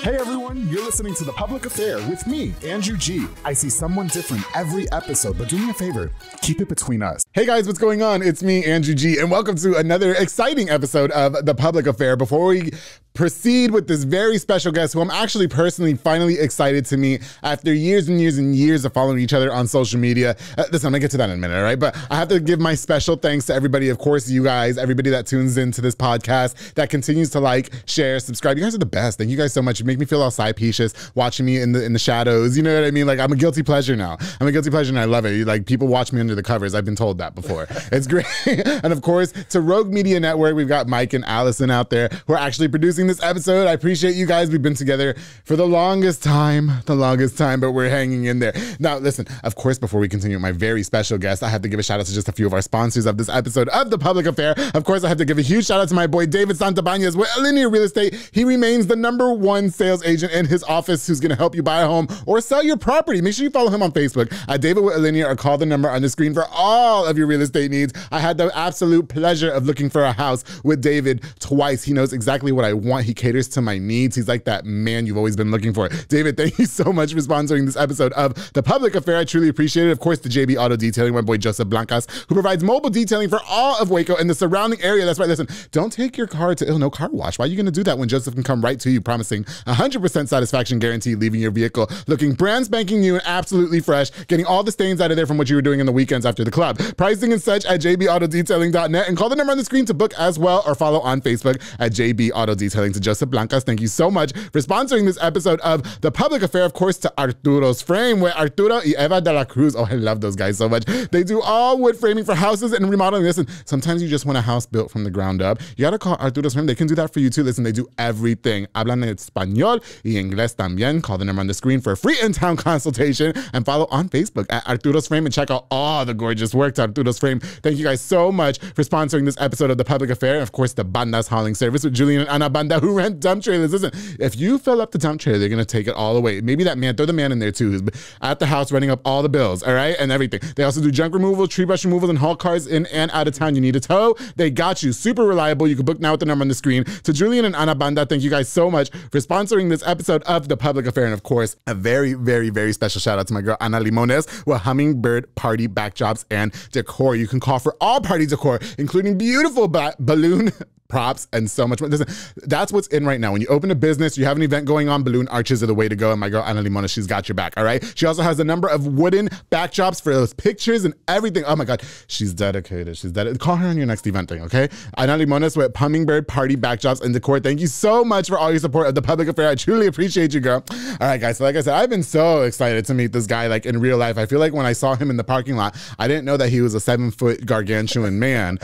Hey everyone, you're listening to The Public Affair with me, Andrew G. I see someone different every episode, but do me a favor, keep it between us. Hey guys, what's going on? It's me, Andrew G, and welcome to another exciting episode of The Public Affair. Before we proceed with this very special guest who I'm actually personally finally excited to meet after years and years and years of following each other on social media. Listen, I'm gonna get to that in a minute, all right? But I have to give my special thanks to everybody, of course, you guys, everybody that tunes into this podcast, that continues to like, share, subscribe. You guys are the best. Thank you guys so much. You make me feel all side-peecious watching me in the shadows. You know what I mean? Like, I'm a guilty pleasure now. I'm a guilty pleasure and I love it. Like, people watch me under the covers. I've been told that before. It's great. And of course, to Rogue Media Network, we've got Mike and Allison out there who are actually producing this episode. I appreciate you guys. We've been together for the longest time, but we're hanging in there. Now, listen, of course, before we continue with my very special guest, I have to give a shout out to just a few of our sponsors of this episode of The Public Affair. Of course, I have to give a huge shout out to my boy, David Santabanez with Linear Real Estate. He remains the #1 sales agent in his office who's going to help you buy a home or sell your property. Make sure you follow him on Facebook at David with Linear or call the number on the screen for all of your real estate needs. I had the absolute pleasure of looking for a house with David twice. He knows exactly what I want. He caters to my needs. He's like that man you've always been looking for. David, thank you so much for sponsoring this episode of The Public Affair. I truly appreciate it. Of course, the JB Auto Detailing, my boy Joseph Blancas, who provides mobile detailing for all of Waco and the surrounding area. That's right. Listen, don't take your car to Illinois Car Wash. Why are you going to do that when Joseph can come right to you, promising 100% satisfaction guarantee, leaving your vehicle looking brand spanking new and absolutely fresh, getting all the stains out of there from what you were doing in the weekends after the club. Pricing and such at jbautodetailing.net, and call the number on the screen to book as well, or follow on Facebook at JB Auto Detailing. To Joseph Blancas, thank you so much for sponsoring this episode of The Public Affair. Of course, to Arturo's Frame, where Arturo y Eva de la Cruz, oh, I love those guys so much. They do all wood framing for houses and remodeling. Listen, sometimes you just want a house built from the ground up. You gotta call Arturo's Frame. They can do that for you too. Listen, they do everything. Hablan español y inglés también. Call the number on the screen for a free in-town consultation, and follow on Facebook at Arturo's Frame and check out all the gorgeous work to Arturo's Frame. Thank you guys so much for sponsoring this episode of The Public Affair. And of course, the Banda's Hauling Service with Julian and Ana Banda, who rent dump trailers. Listen, if you fill up the dump trailer, they're gonna take it all away. Maybe that man, throw the man in there too, who's at the house running up all the bills, all right, and everything. They also do junk removal, tree brush removal, and haul cars in and out of town. You need a tow, they got you. Super reliable. You can book now with the number on the screen. To Julian and Ana Banda, thank you guys so much for sponsoring this episode of The Public Affair. And of course, a very, very, very special shout out to my girl Ana Limones with Hummingbird Party Backdrops and Decor. You can call for all party decor, including beautiful balloon props and so much more. Listen, that's what's in right now. When you open a business, you have an event going on, balloon arches are the way to go. And my girl Ana Limones, she's got your back, all right? She also has a number of wooden backdrops for those pictures and everything. Oh my God, she's dedicated. She's dedicated. Call her on your next event thing, okay? Ana Limones with Hummingbird Party Backdrops and Decor. Thank you so much for all your support of The Public Affair. I truly appreciate you, girl. All right, guys, so like I said, I've been so excited to meet this guy like in real life. I feel like when I saw him in the parking lot, I didn't know that he was a 7-foot gargantuan man.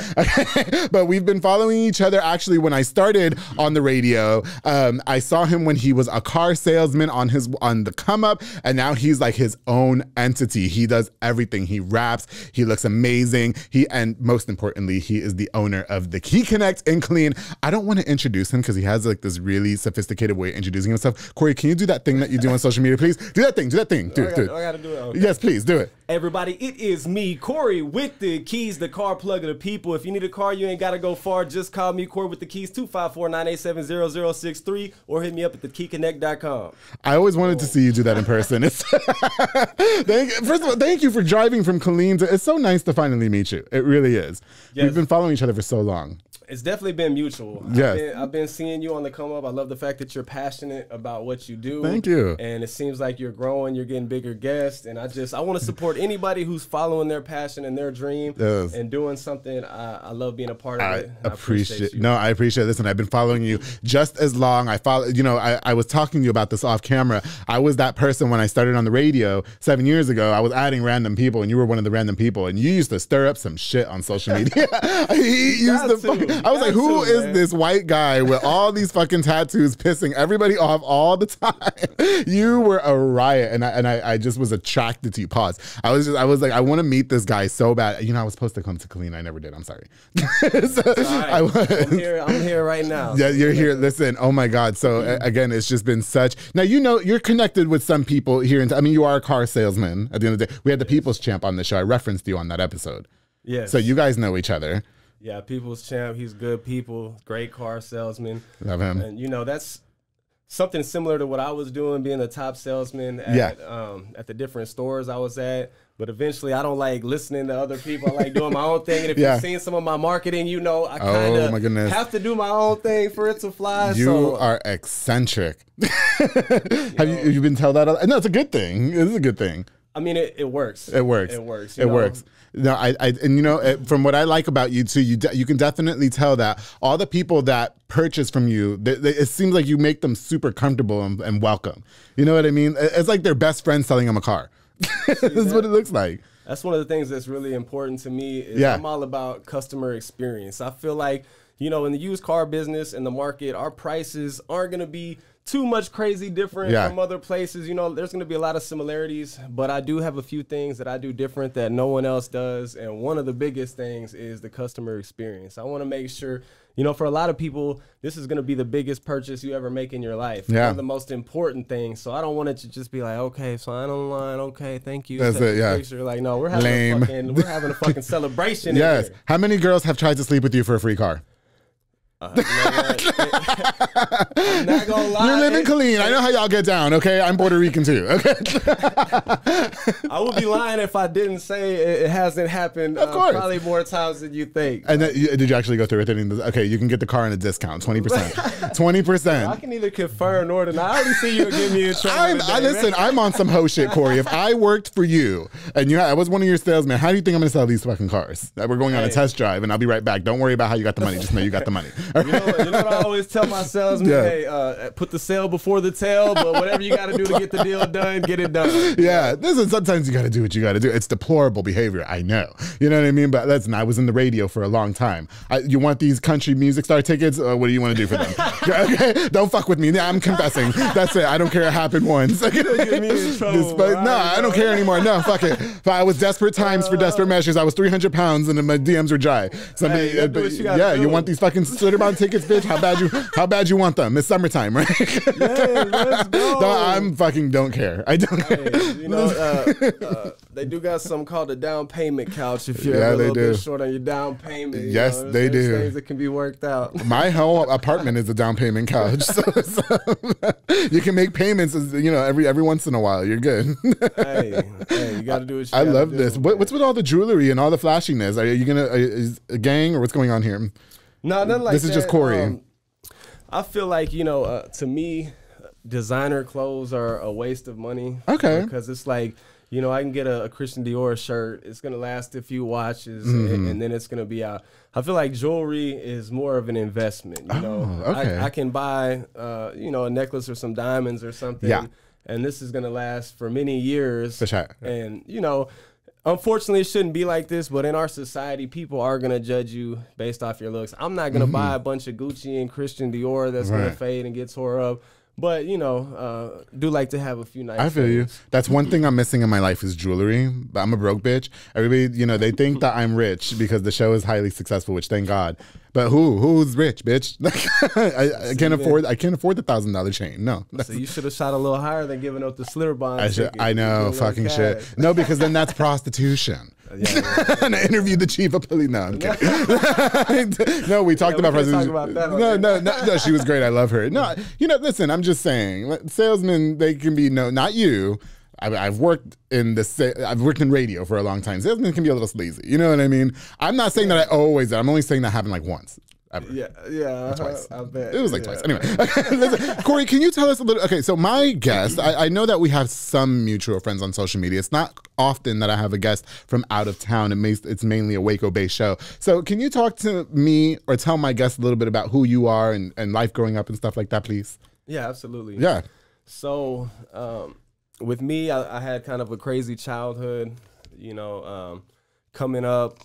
But we've been following each other. Actually, when I started on the radio, I saw him when he was a car salesman on the come up, and now he's like his own entity. He does everything. He raps. He looks amazing. And most importantly, he is the owner of the Key Connect in Clean. I don't want to introduce him because he has like this really sophisticated way of introducing himself. Cory, can you do that thing that you do on social media, please? Do that thing. Do that thing. Do it. I gotta do it. Okay. Yes, please do it. Everybody, it is me, Cory, with the keys, the car plug of the people. If you need a car, you ain't got to go far. Just call me, Cory, with the keys, 254-987-0063, or hit me up at thekeyconnect.com. I always wanted to see you do that in person. First of all, thank you for driving from Killeen. It's so nice to finally meet you. It really is. Yes. We've been following each other for so long. It's definitely been mutual. Yes. I've been seeing you on the come up. I love the fact that you're passionate about what you do. Thank you. And it seems like you're growing, you're getting bigger guests. And I want to support anybody who's following their passion and their dream and doing something. I love being a part of it. I appreciate you. No, I appreciate it. Listen, I've been following you just as long. I was talking to you about this off camera. I was that person when I started on the radio 7 years ago. I was adding random people, and you were one of the random people. And you used to stir up some shit on social media. I was like, who is this white guy with all these fucking tattoos pissing everybody off all the time? You were a riot, and I just was attracted to you. Pause. I was like, I want to meet this guy so bad. You know, I was supposed to come to Killeen. I never did. I'm sorry. I'm here right now. Yeah, you're here. Listen, oh my God. So again, it's just been such. Now, you know, you're connected with some people here. I mean, you are a car salesman at the end of the day. We had the People's Champ on the show. I referenced you on that episode. Yes. So you guys know each other. Yeah, People's Champ. He's good people. Great car salesman. Love him. And you know, that's something similar to what I was doing, being a top salesman at the different stores I was at. But eventually, I don't like listening to other people. I like doing my own thing. And if you've seen some of my marketing, you know, I kind of have to do my own thing for it to fly. You are eccentric. Have you been told that? No, it's a good thing. It is a good thing. I mean, it works. It works. It works. It works. No, and you know, from what I like about you too, you can definitely tell that all the people that purchase from you, it seems like you make them super comfortable and welcome. You know what I mean? It's like their best friend selling them a car. That's what it looks like. That's one of the things that's really important to me. Is I'm all about customer experience. I feel like, you know, in the used car business and the market, our prices aren't going to be too much crazy different from other places. You know, there's going to be a lot of similarities, but I do have a few things that I do different that no one else does. And one of the biggest things is the customer experience. I want to make sure, you know, for a lot of people, this is going to be the biggest purchase you ever make in your life. One of the most important things. So I don't want it to just be like, okay, sign online. Okay, thank you. That's it, picture. Like, no, we're having a fucking celebration. Yes. How many girls have tried to sleep with you for a free car? You know I'm not gonna lie. You're living clean. I know how y'all get down, okay? I'm Puerto Rican too, okay? I would be lying if I didn't say it hasn't happened probably more times than you think. And did you actually go through it? Okay, you can get the car in a discount, 20%. 20%. I can either confirm nor deny. I already see you get me in trouble listen, I'm on some hoe shit, Cory. If I worked for you and I was one of your salesmen, how do you think I'm going to sell these fucking cars? That we're going on a test drive, and I'll be right back. Don't worry about how you got the money. Just know you got the money. You know what I always tell my salesmen? Hey, put the sale before the tail, but whatever you got to do to get the deal done, get it done. Yeah, listen, sometimes you got to do what you got to do. It's deplorable behavior, I know. You know what I mean? But listen, I was in the radio for a long time. You want these country music star tickets? What do you want to do for them? Okay? Don't fuck with me. I'm confessing. That's it. I don't care. It happened once. Get me in trouble, I don't care anymore. No, fuck it. If I was desperate times for desperate measures. I was 300 pounds and my DMs were dry. Somebody, you want these fucking Slitterbound tickets, bitch? How bad you want them? It's summertime, right? Let's go. I'm fucking don't care. I don't care. You know, they do got something called a down payment couch if you're a little bit short on your down payment. Yes, they do. Things that can be worked out. My whole apartment is a down payment couch. So you can make payments, you know, every once in a while. You're good. hey, you got to do what you I love this. What's with all the jewelry and all the flashiness? Are you is a gang or what's going on here? No, nothing like that. This is just Cory. I feel like, you know, to me, designer clothes are a waste of money. Okay. Because it's like, you know, I can get a Christian Dior shirt. It's going to last a few washes, and then it's going to be out. I feel like jewelry is more of an investment. You know, I can buy, you know, a necklace or some diamonds or something. Yeah. And this is going to last for many years. For sure. And, you know, unfortunately, it shouldn't be like this, but in our society, people are going to judge you based off your looks. I'm not going to buy a bunch of Gucci and Christian Dior that's going to fade and get tore up. But, you know, do like to have a few nice I feel you. That's one thing I'm missing in my life is jewelry. But I'm a broke bitch. Everybody, you know, they think that I'm rich because the show is highly successful, which thank God. But who's rich, bitch? I can't afford the $1,000 chain. No. So you should have shot a little higher than giving up the Slitterbound. I know, fucking shit. No, because then that's prostitution. And I interviewed the chief of police. No, I'm kidding. No, we talked about president. No, she was great. I love her. No, you know, listen, I'm just saying, salesmen, they can be not you. I've worked in radio for a long time. Salesmen can be a little sleazy. You know what I mean? I'm not saying that I always. I'm only saying that happened like once. Ever. Yeah, twice. I bet. It was like twice. Anyway, listen, Cory, can you tell us a little? Okay, so my guest, I know that we have some mutual friends on social media. It's not often that I have a guest from out of town. It's mainly a Waco-based show. So can you talk to me or tell my guest a little bit about who you are and life growing up and stuff like that, please? Yeah, absolutely. Yeah. So with me, I had kind of a crazy childhood. You know, coming up.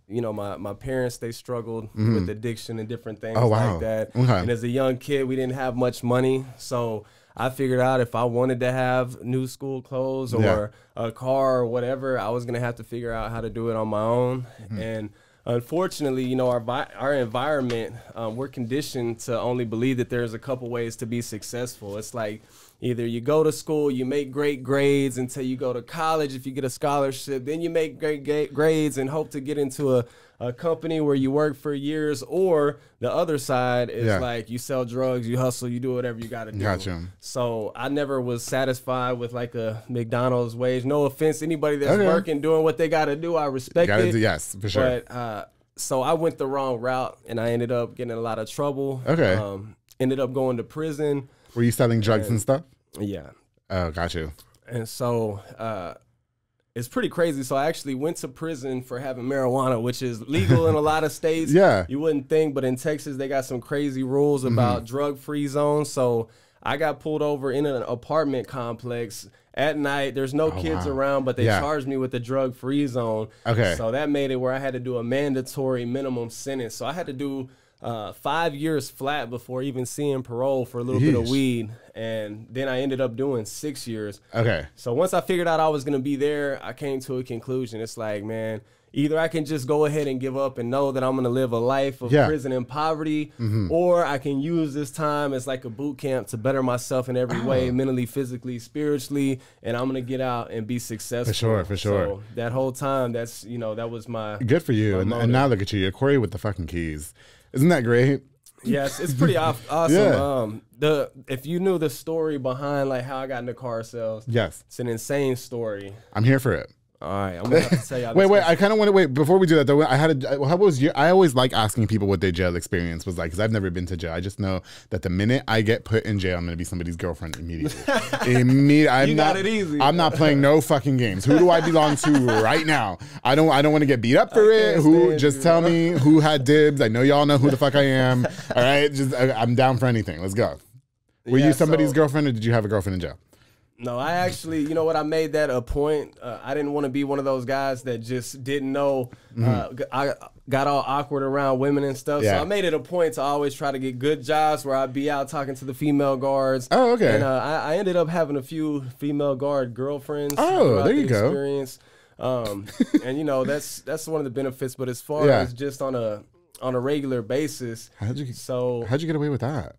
You know, my parents, they struggled with addiction and different things like that. Okay. And as a young kid, we didn't have much money. So I figured out if I wanted to have new school clothes or a car or whatever, I was going to have to figure out how to do it on my own. And unfortunately, you know, our environment, we're conditioned to only believe that there's a couple ways to be successful. It's like either you go to school, you make great grades until you go to college. If you get a scholarship, then you make great grades and hope to get into a company where you work for years, or the other side is like you sell drugs, you hustle, you do whatever you got to do. Gotcha. So I never was satisfied with like a McDonald's wage. No offense, anybody that's working, doing what they got to do, I respect it. Yes, for sure. But so I went the wrong route, and I ended up getting in a lot of trouble. Ended up going to prison. Were you selling drugs and stuff? Yeah. Oh, got you. And so it's pretty crazy. So I actually went to prison for having marijuana, which is legal in a lot of states. Yeah. You wouldn't think, but in Texas, they got some crazy rules about drug-free zones. So I got pulled over in an apartment complex at night. There's no kids around, but they charged me with the drug-free zone. Okay. So that made it where I had to do a mandatory minimum sentence. So I had to do 5 years flat before even seeing parole for a little bit of weed. And then I ended up doing 6 years. Okay. So once I figured out I was going to be there, I came to a conclusion. It's like, man, either I can just go ahead and give up and know that I'm going to live a life of prison and poverty, or I can use this time as like a boot camp to better myself in every way, mentally, physically, spiritually, and I'm going to get out and be successful. For sure. So that whole time, that's, you know, that was my good for you. And now look at you. You're Cory with the fucking keys. Isn't that great? Yes, it's pretty awesome. If you knew the story behind like how I got into car sales, it's an insane story. I'm here for it. All right, I'm gonna have to tell y'all. wait. I kind of want to wait before we do that though. I always like asking people what their jail experience was like because I've never been to jail. I just know that the minute I get put in jail, I'm gonna be somebody's girlfriend immediately. You got it easy. I'm not playing no fucking games. Who do I belong to right now? I don't want to get beat up for it. Tell me who had dibs. I know y'all know who the fuck I am. All right, I'm down for anything. Let's go. Were you somebody's girlfriend or did you have a girlfriend in jail? No, I actually, you know what, I made that a point. I didn't want to be one of those guys that just didn't know. I got all awkward around women and stuff. So I made it a point to always try to get good jobs where I'd be out talking to the female guards. Oh, okay. And I ended up having a few female guard girlfriends. Oh, there you go. Experience. And, you know, that's one of the benefits. But as far as just on a regular basis. How'd you get away with that?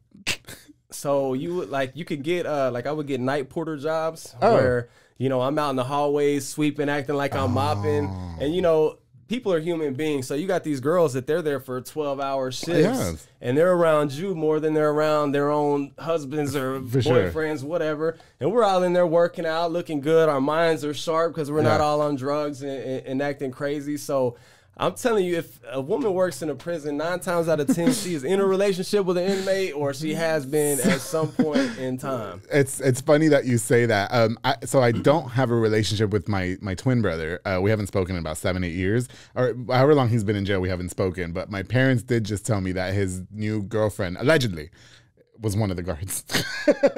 So you could get I would get night porter jobs where, you know, I'm out in the hallways sweeping, acting like I'm mopping, and you know, people are human beings. So you got these girls that they're there for 12-hour shifts, and they're around you more than they're around their own husbands or boyfriends, whatever. And we're all in there working out, looking good. Our minds are sharp because we're not all on drugs and acting crazy. So I'm telling you, if a woman works in a prison, 9 times out of 10, she is in a relationship with an inmate or she has been at some point in time. It's funny that you say that. So I don't have a relationship with my twin brother. We haven't spoken in about 7-8 years. Or however long he's been in jail, we haven't spoken. But my parents did just tell me that his new girlfriend, allegedly, was one of the guards.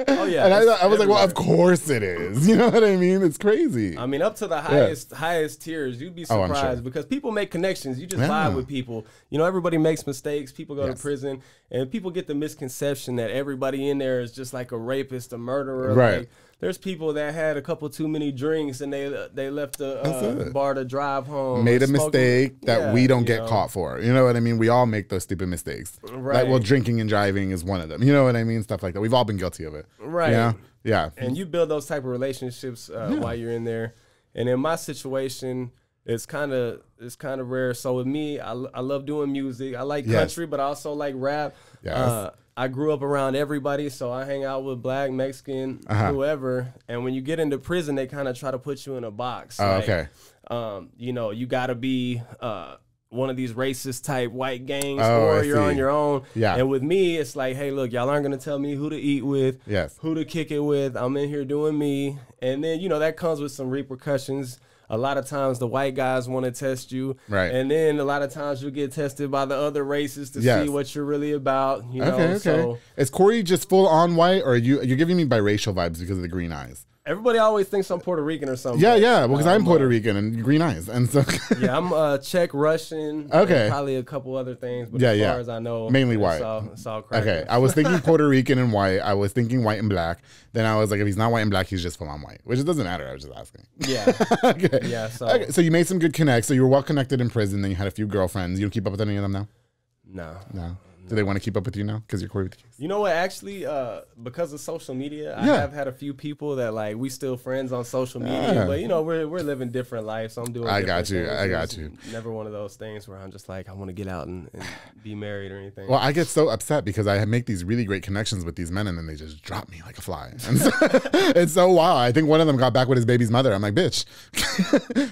Oh yeah. And I was like, well, of course it is. You know what I mean? It's crazy. I mean, up to the highest tiers, you'd be surprised because people make connections. You just vibe with people. You know, everybody makes mistakes. People go to prison, and people get the misconception that everybody in there is just like a rapist, a murderer. Right. Like, there's people that had a couple too many drinks and they left the bar to drive home. Made a mistake that we don't get caught for. You know what I mean? We all make those stupid mistakes. Right. Like, well, drinking and driving is one of them. You know what I mean? Stuff like that. We've all been guilty of it. Right. You know? Yeah. And you build those type of relationships while you're in there. And in my situation, it's kind of rare. So with me, I love doing music. I like country, but I also like rap. Yes. I grew up around everybody, so I hang out with black, Mexican, whoever. And when you get into prison, they kind of try to put you in a box. Okay. You know, you got to be one of these racist type white gangs, or you're on your own. Yeah. And with me, it's like, hey, look, y'all aren't going to tell me who to eat with, who to kick it with. I'm in here doing me. And then, you know, that comes with some repercussions. A lot of times the white guys want to test you. Right. And then a lot of times you'll get tested by the other races to see what you're really about. You know? Okay. So, is Cory just full on white, or you're giving me biracial vibes because of the green eyes? Everybody always thinks I'm Puerto Rican or something. Yeah. Well, because I'm Puerto Rican and green eyes. And so yeah, I'm Czech, Russian. Okay. And probably a couple other things. But as far as I know, mainly white. It's all crack. Okay. I was thinking Puerto Rican and white. I was thinking white and black. Then I was like, if he's not white and black, he's just full on white, which it doesn't matter. I was just asking. Yeah. Okay. Yeah. So you made some good connects. So you were well connected in prison. Then you had a few girlfriends. You don't keep up with any of them now? No. Do they want to keep up with you now because you're Cory with the Keys? You know what? Actually, because of social media, I have had a few people that like we still friends on social media, but you know we're living different lives. So I'm doing. I got you. Things. I got you. Never one of those things where I'm just like I want to get out and be married or anything. Well, I get so upset because I make these really great connections with these men and then they just drop me like a fly. And so, it's so wild. I think one of them got back with his baby's mother. I'm like, bitch,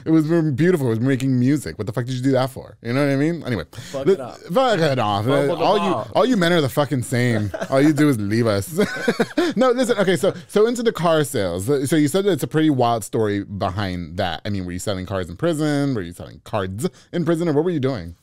it was beautiful. It was making music. What the fuck did you do that for? You know what I mean? Anyway, fuck it up. Fuck it off. All you men are the fucking same. All you do is leave us. No, listen. Okay, so into the car sales. So you said that it's a pretty wild story behind that. I mean, were you selling cars in prison? Were you selling cards in prison, or what were you doing?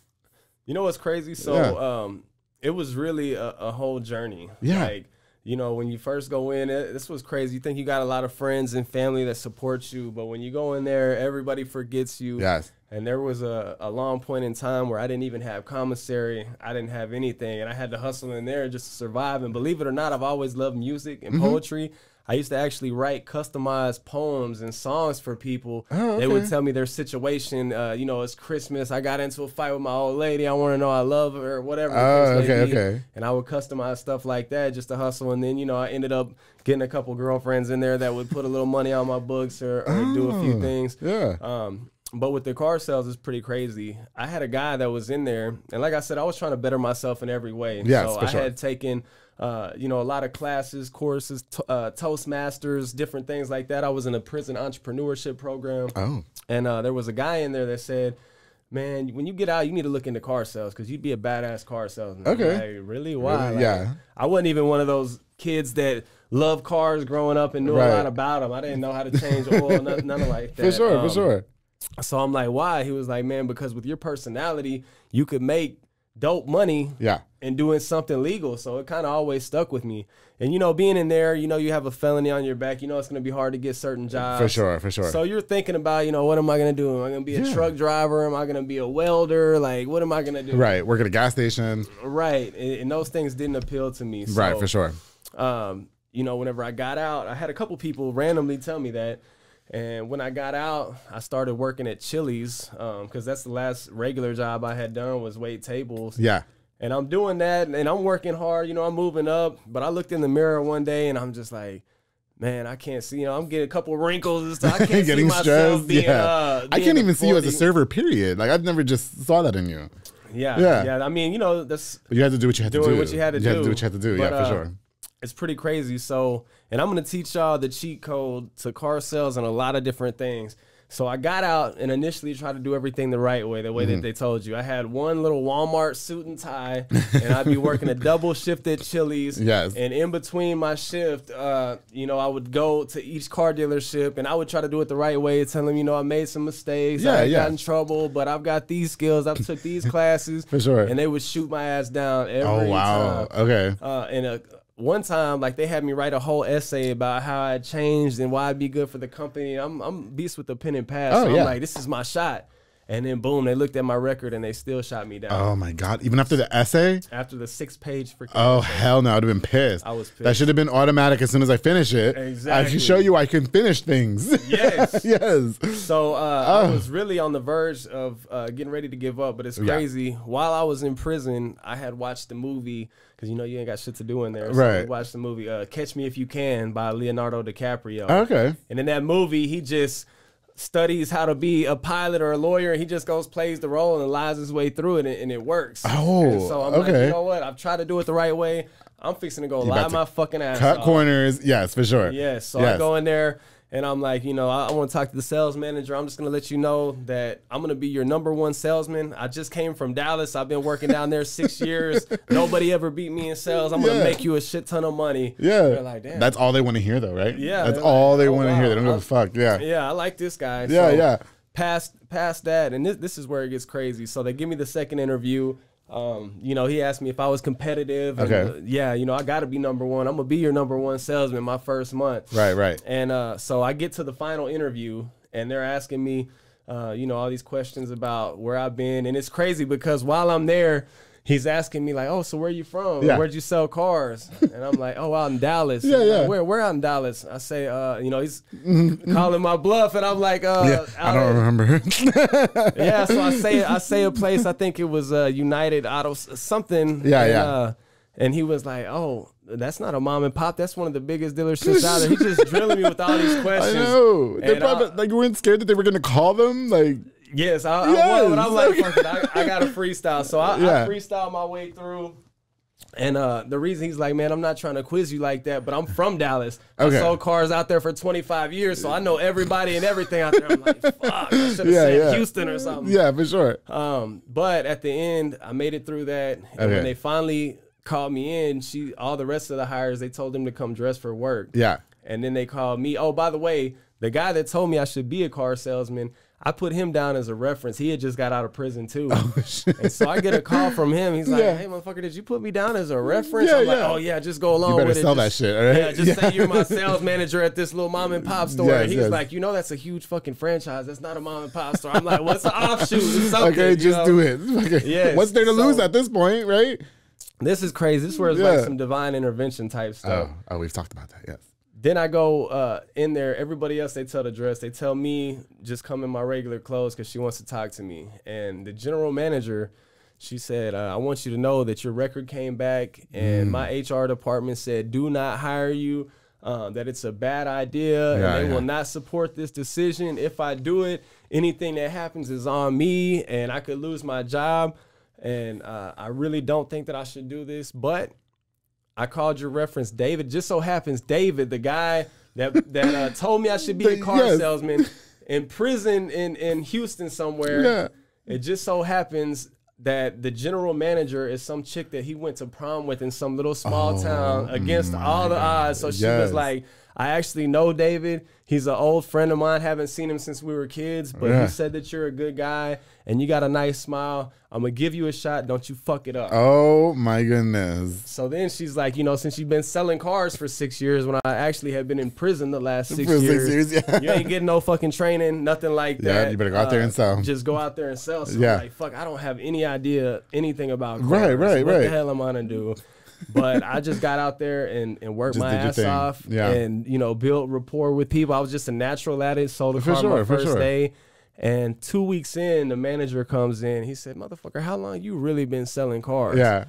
You know what's crazy? So it was really a whole journey. Yeah. Like, you know, when you first go in, this was crazy. You think you got a lot of friends and family that support you, but when you go in there, everybody forgets you. Yes. And there was a long point in time where I didn't even have commissary. I didn't have anything. And I had to hustle in there just to survive. And believe it or not, I've always loved music and poetry. I used to actually write customized poems and songs for people. Oh, okay. They would tell me their situation. You know, it's Christmas. I got into a fight with my old lady. I want to know I love her or whatever. Oh, okay. And I would customize stuff like that just to hustle. And then, you know, I ended up getting a couple girlfriends in there that would put a little money on my books or do a few things. Yeah. But with the car sales, it's pretty crazy. I had a guy that was in there, and like I said, I was trying to better myself in every way. Yes, so for I sure. had taken, you know, a lot of classes, courses, Toastmasters, different things like that. I was in a prison entrepreneurship program. Oh. And there was a guy in there that said, man, when you get out, you need to look into car sales because you'd be a badass car salesman. Okay. Like, really? Why? Really? Like, yeah. I wasn't even one of those kids that loved cars growing up and knew a lot about them. I didn't know how to change oil, none of like that. For sure. So I'm like, why? He was like, man, because with your personality, you could make dope money and doing something legal. So it kind of always stuck with me. And, you know, being in there, you know, you have a felony on your back. You know, it's going to be hard to get certain jobs. For sure. So you're thinking about, you know, what am I going to do? Am I going to be a truck driver? Am I going to be a welder? Like, what am I going to do? Right. Work at a gas station. Right. And those things didn't appeal to me. So, right. For sure. You know, whenever I got out, I had a couple people randomly tell me that. And when I got out, I started working at Chili's because that's the last regular job I had done was wait tables. Yeah. And I'm doing that, and I'm working hard. You know, I'm moving up. But I looked in the mirror one day, and I'm just like, man, I can't see. You know, I'm getting a couple wrinkles and stuff. I can't see myself being, I can't even see you as a server, period. Like, I've never just saw that in you. Yeah. I mean, you know, that's... But you had to do what you had to do. Doing what you had to do. You had to do what you had to do, but, for sure. It's pretty crazy. So, and I'm going to teach y'all the cheat code to car sales and a lot of different things. So I got out and initially tried to do everything the right way, the way that they told you. I had one little Walmart suit and tie, and I'd be working a double shift at Chili's. Yes. And in between my shift, you know, I would go to each car dealership, and I would try to do it the right way, tell them, you know, I made some mistakes. I got in trouble, but I've got these skills. I've took these classes. For sure. And they would shoot my ass down every time. Okay. And one time, like, they had me write a whole essay about how I changed and why I'd be good for the company. I'm beast with the pen and pad. So I'm like, this is my shot. And then, boom, they looked at my record and they still shot me down. Oh, my God. Even after the essay? After the 6-page freaking essay. Hell no. I would have been pissed. I was pissed. That should have been automatic as soon as I finish it. Exactly. I can show you I can finish things. Yes. Yes. So I was really on the verge of getting ready to give up, but it's crazy. While I was in prison, I had watched the movie, because, you know, you ain't got shit to do in there. So I watched the movie Catch Me If You Can by Leonardo DiCaprio. Okay. And in that movie, he just studies how to be a pilot or a lawyer. He just goes, plays the role and lies his way through it, and it works. Oh, and so I'm like, you know what? I've tried to do it the right way. I'm fixing to go lie my fucking ass cut off. corners. Yes, for sure. Yes. So I go in there, and I'm like, you know, I want to talk to the sales manager. I'm just going to let you know that I'm going to be your #1 salesman. I just came from Dallas. I've been working down there 6 years. Nobody ever beat me in sales. I'm going to make you a shit ton of money. Yeah. They're like, damn. That's all they want to hear, though, right? Yeah. That's all they want to hear. They don't give a fuck. Yeah. Yeah, I like this guy. Yeah, so past that, and this is where it gets crazy. So they give me the second interview. You know, he asked me if I was competitive. And, you know, I got to be #1. I'm going to be your #1 salesman my first month. Right. And so I get to the final interview, and they're asking me, you know, all these questions about where I've been. And it's crazy because while I'm there, he's asking me like, oh, so where you from? Where'd you sell cars? And I'm like, oh, out in Dallas. Yeah. Like, where out in Dallas? I say, you know, he's calling my bluff, and I'm like, I don't remember. Yeah, so I say a place. I think it was United Auto something. And he was like, oh, that's not a mom and pop. That's one of the biggest dealerships out there. He's just drilling me with all these questions. I know. They probably like you weren't scared that they were gonna call them. Like yes, I was, but I'm like, fuck it, I got to freestyle. So I freestyle my way through. And the reason he's like, man, I'm not trying to quiz you like that, but I'm from Dallas. I sold cars out there for 25 years, so I know everybody and everything out there. I'm like, fuck, I should have said Houston or something. Yeah, for sure. But at the end, I made it through that. And when they finally called me in, all the rest of the hires, they told them to come dress for work. Yeah. And then they called me. Oh, by the way, the guy that told me I should be a car salesman, I put him down as a reference. He had just got out of prison too. Oh, shit. And so I get a call from him. He's like, hey, motherfucker, did you put me down as a reference? I'm like, oh, yeah, just go along with it. You better sell that shit, all right? Yeah, just say you're my sales manager at this little mom and pop store. And he's like, you know, that's a huge fucking franchise. That's not a mom and pop store. I'm like, well, it's an offshoot. It's something, okay, just do it. Okay. Yes. What's there to lose at this point, right? This is crazy. This is where it's like some divine intervention type stuff. Oh, we've talked about that, yes. Then I go in there. Everybody else, they tell the dress. They tell me just come in my regular clothes because she wants to talk to me. And the general manager, she said, I want you to know that your record came back and my HR department said do not hire you, that it's a bad idea and they will not support this decision. If I do it, anything that happens is on me and I could lose my job. And I really don't think that I should do this, but I called your reference, David. Just so happens, David, the guy that told me I should be a car salesman, in prison in Houston somewhere. Yeah. It just so happens that the general manager is some chick that he went to prom with in some little small town against all the odds. So she was like, I actually know David. He's an old friend of mine. Haven't seen him since we were kids, but he said that you're a good guy and you got a nice smile. I'm going to give you a shot. Don't you fuck it up. Oh, my goodness. So then she's like, you know, since you've been selling cars for 6 years when I actually have been in prison the last 6 years, you ain't getting no fucking training, nothing like that. Yeah, you better go out there and sell. Just go out there and sell. So I'm like, fuck, I don't have any idea anything about cars. What the hell am I going to do? But I just got out there and worked my ass off and, you know, built rapport with people. I was just a natural at it. Sold a car my first day. And 2 weeks in, the manager comes in. He said, motherfucker, how long you really been selling cars? Yeah.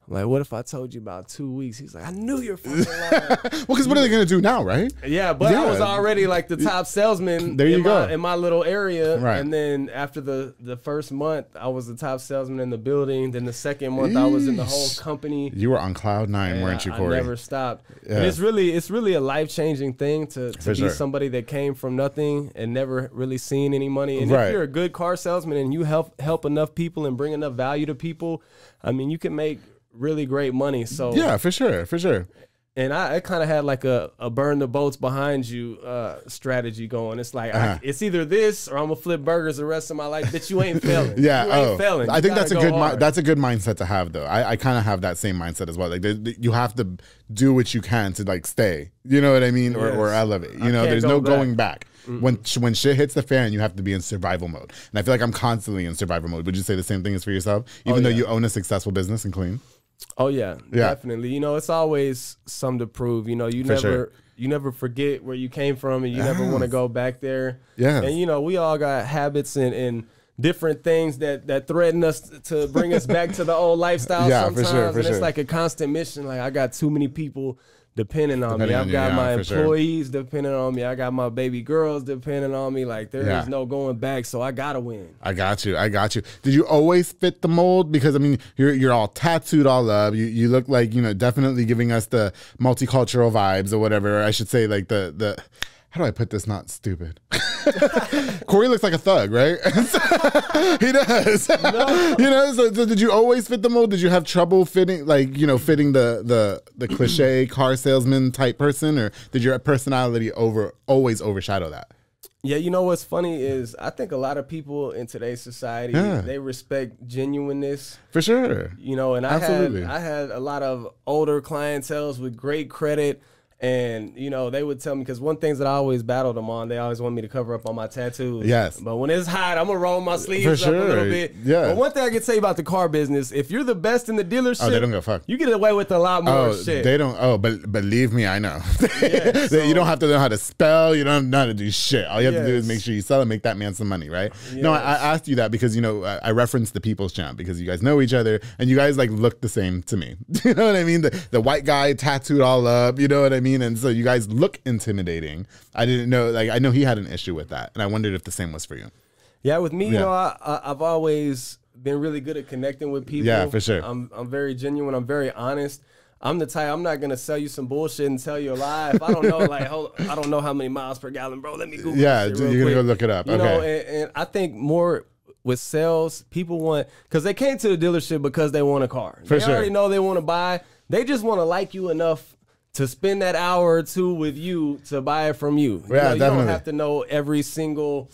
I'm like, what if I told you about 2 weeks? He's like, I knew you're fucking lying. Well, because what are they going to do now, right? Yeah, but I was already like the top salesman in my little area. Right. And then after the first month, I was the top salesman in the building. Then the second month, I was in the whole company. You were on cloud nine, weren't you, Cory? I never stopped. Yeah. And it's really a life-changing thing to be somebody that came from nothing and never really seen any money. And if you're a good car salesman and you help enough people and bring enough value to people, I mean, you can make really great money. So yeah, for sure. And I kind of had like a burn the boats behind you strategy going. It's like it's either this or I'm gonna flip burgers the rest of my life. But you ain't failing. Yeah, you ain't failing. I think that's a good mindset to have though. I kind of have that same mindset as well. Like you have to do what you can to like stay. You know what I mean, or elevate. You know, there's no going back. When shit hits the fan, you have to be in survival mode. And I feel like I'm constantly in survival mode. Would you say the same thing is for yourself, even though you own a successful business and clean? Oh yeah, definitely. You know, it's always something to prove. You know, you never forget where you came from, and you never want to go back there. Yeah. And you know, we all got habits and different things that threaten us to bring us back to the old lifestyle. Sometimes, and it's like a constant mission. Like I got too many people depending on me. I've got my employees depending on me. I got my baby girls depending on me. Like there is no going back, so I gotta win. I got you. Did you always fit the mold? Because I mean, you're all tattooed all up. You look like, you know, definitely giving us the multicultural vibes or whatever. I should say like the how do I put this not stupid? Cory looks like a thug, right? He does. No. You know, so did you always fit the mold? Did you have trouble fitting the cliche car salesman type person, or did your personality always overshadow that? Yeah, you know what's funny is I think a lot of people in today's society, they respect genuineness. For sure. You know, and I had a lot of older clienteles with great credit. And, you know, they would tell me, because one thing that I always battled them on, they always want me to cover up on my tattoos. Yes. But when it's hot, I'm going to roll my sleeves For up a little sure. bit. Yeah. But one thing I can say about the car business, if you're the best in the dealership, they don't give a fuck. you get away with a lot more shit. They don't. Oh, but believe me, I know. Yeah, so, you don't have to know how to spell. You don't know how to do shit. All you have to do is Yes. make sure you sell and make that man some money, right? Yes. No, I asked you that because, you know, I referenced the People's Champ because you guys know each other and you guys like look the same to me. You know what I mean? The white guy tattooed all up. You know what I mean? And so you guys look intimidating. I didn't know. Like, I know he had an issue with that, and I wondered if the same was for you. Yeah, with me, you know, I've always been really good at connecting with people. Yeah, for sure. I'm very genuine. I'm very honest. I'm the type, I'm not gonna sell you some bullshit and tell you a lie. If I don't know, like, I don't know how many miles per gallon, bro. Let me Google. Yeah, this you're shit real gonna go quick. look it up. You Okay. know, and I think more with sales, people want, because they came to the dealership because they want a car. For They sure. already know they want to buy. They just want to like you enough to spend that hour or two with you to buy it from you. Yeah, You know, you definitely. don't have to know every single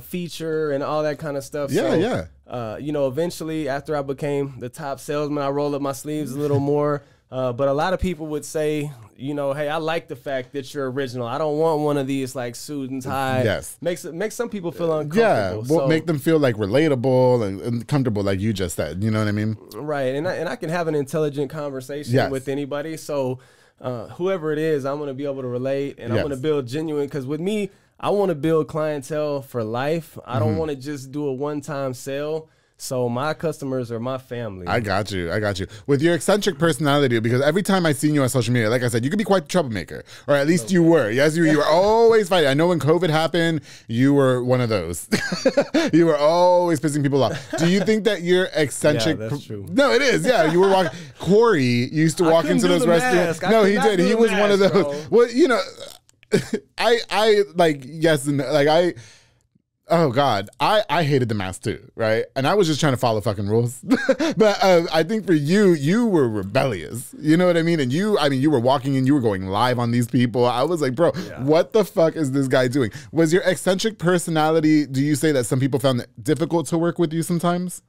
feature and all that kind of stuff. Yeah, So, yeah. you know, eventually after I became the top salesman, I rolled up my sleeves a little more. But a lot of people would say, you know, hey, I like the fact that you're original. I don't want one of these like suit and tie. Yes. Makes some people feel Yeah, uncomfortable. well, So- make them feel like relatable and comfortable, like you just said. You know what I mean? Right, and I can have an intelligent conversation Yes. with anybody. So whoever it is, I'm going to be able to relate, and I'm Yes. going to build genuine. Because with me, I want to build clientele for life. I Mm-hmm. don't want to just do a one-time sale. So my customers are my family. I got you. I got you. With your eccentric personality, because every time I seen you on social media, like I said, you could be quite the troublemaker, or at least you were. Yes, you were always fighting. I know when COVID happened, you were one of those. You were always pissing people off. Do you think that you're eccentric? Yeah, that's true. No, it is. Yeah, you were walking. Cory used to walk couldn't into do those the restaurants. mask. I No, could he not did. do He the was one of mask, those. bro. Well, you know, I like yes and no. Like oh God, I hated the mask too, right? And I was just trying to follow fucking rules. But I think for you, you were rebellious. You know what I mean? And you were walking in, you were going live on these people. I was like, bro, what the fuck is this guy doing? Was your eccentric personality, do you say that some people found it difficult to work with you sometimes?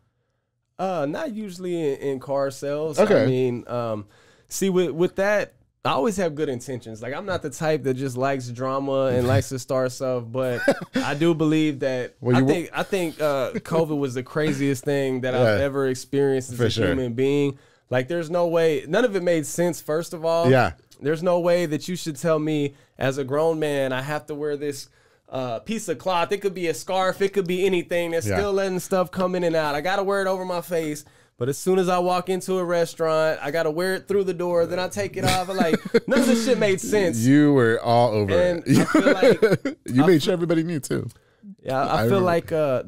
Not usually in car sales. Okay. I mean, see, with that, I always have good intentions. Like, I'm not the type that just likes drama and likes to start stuff, but I do believe that. I think COVID was the craziest thing that I've ever experienced as a human being. Like, there's no way, none of it made sense. First of all, there's no way that you should tell me as a grown man I have to wear this piece of cloth. It could be a scarf. It could be anything. That's still letting stuff come in and out. I got to wear it over my face. But as soon as I walk into a restaurant, I got to wear it through the door. Then I take it off. And like, none of this shit made sense. You were all over And it. I feel like you made sure everybody knew too. Yeah, I feel like I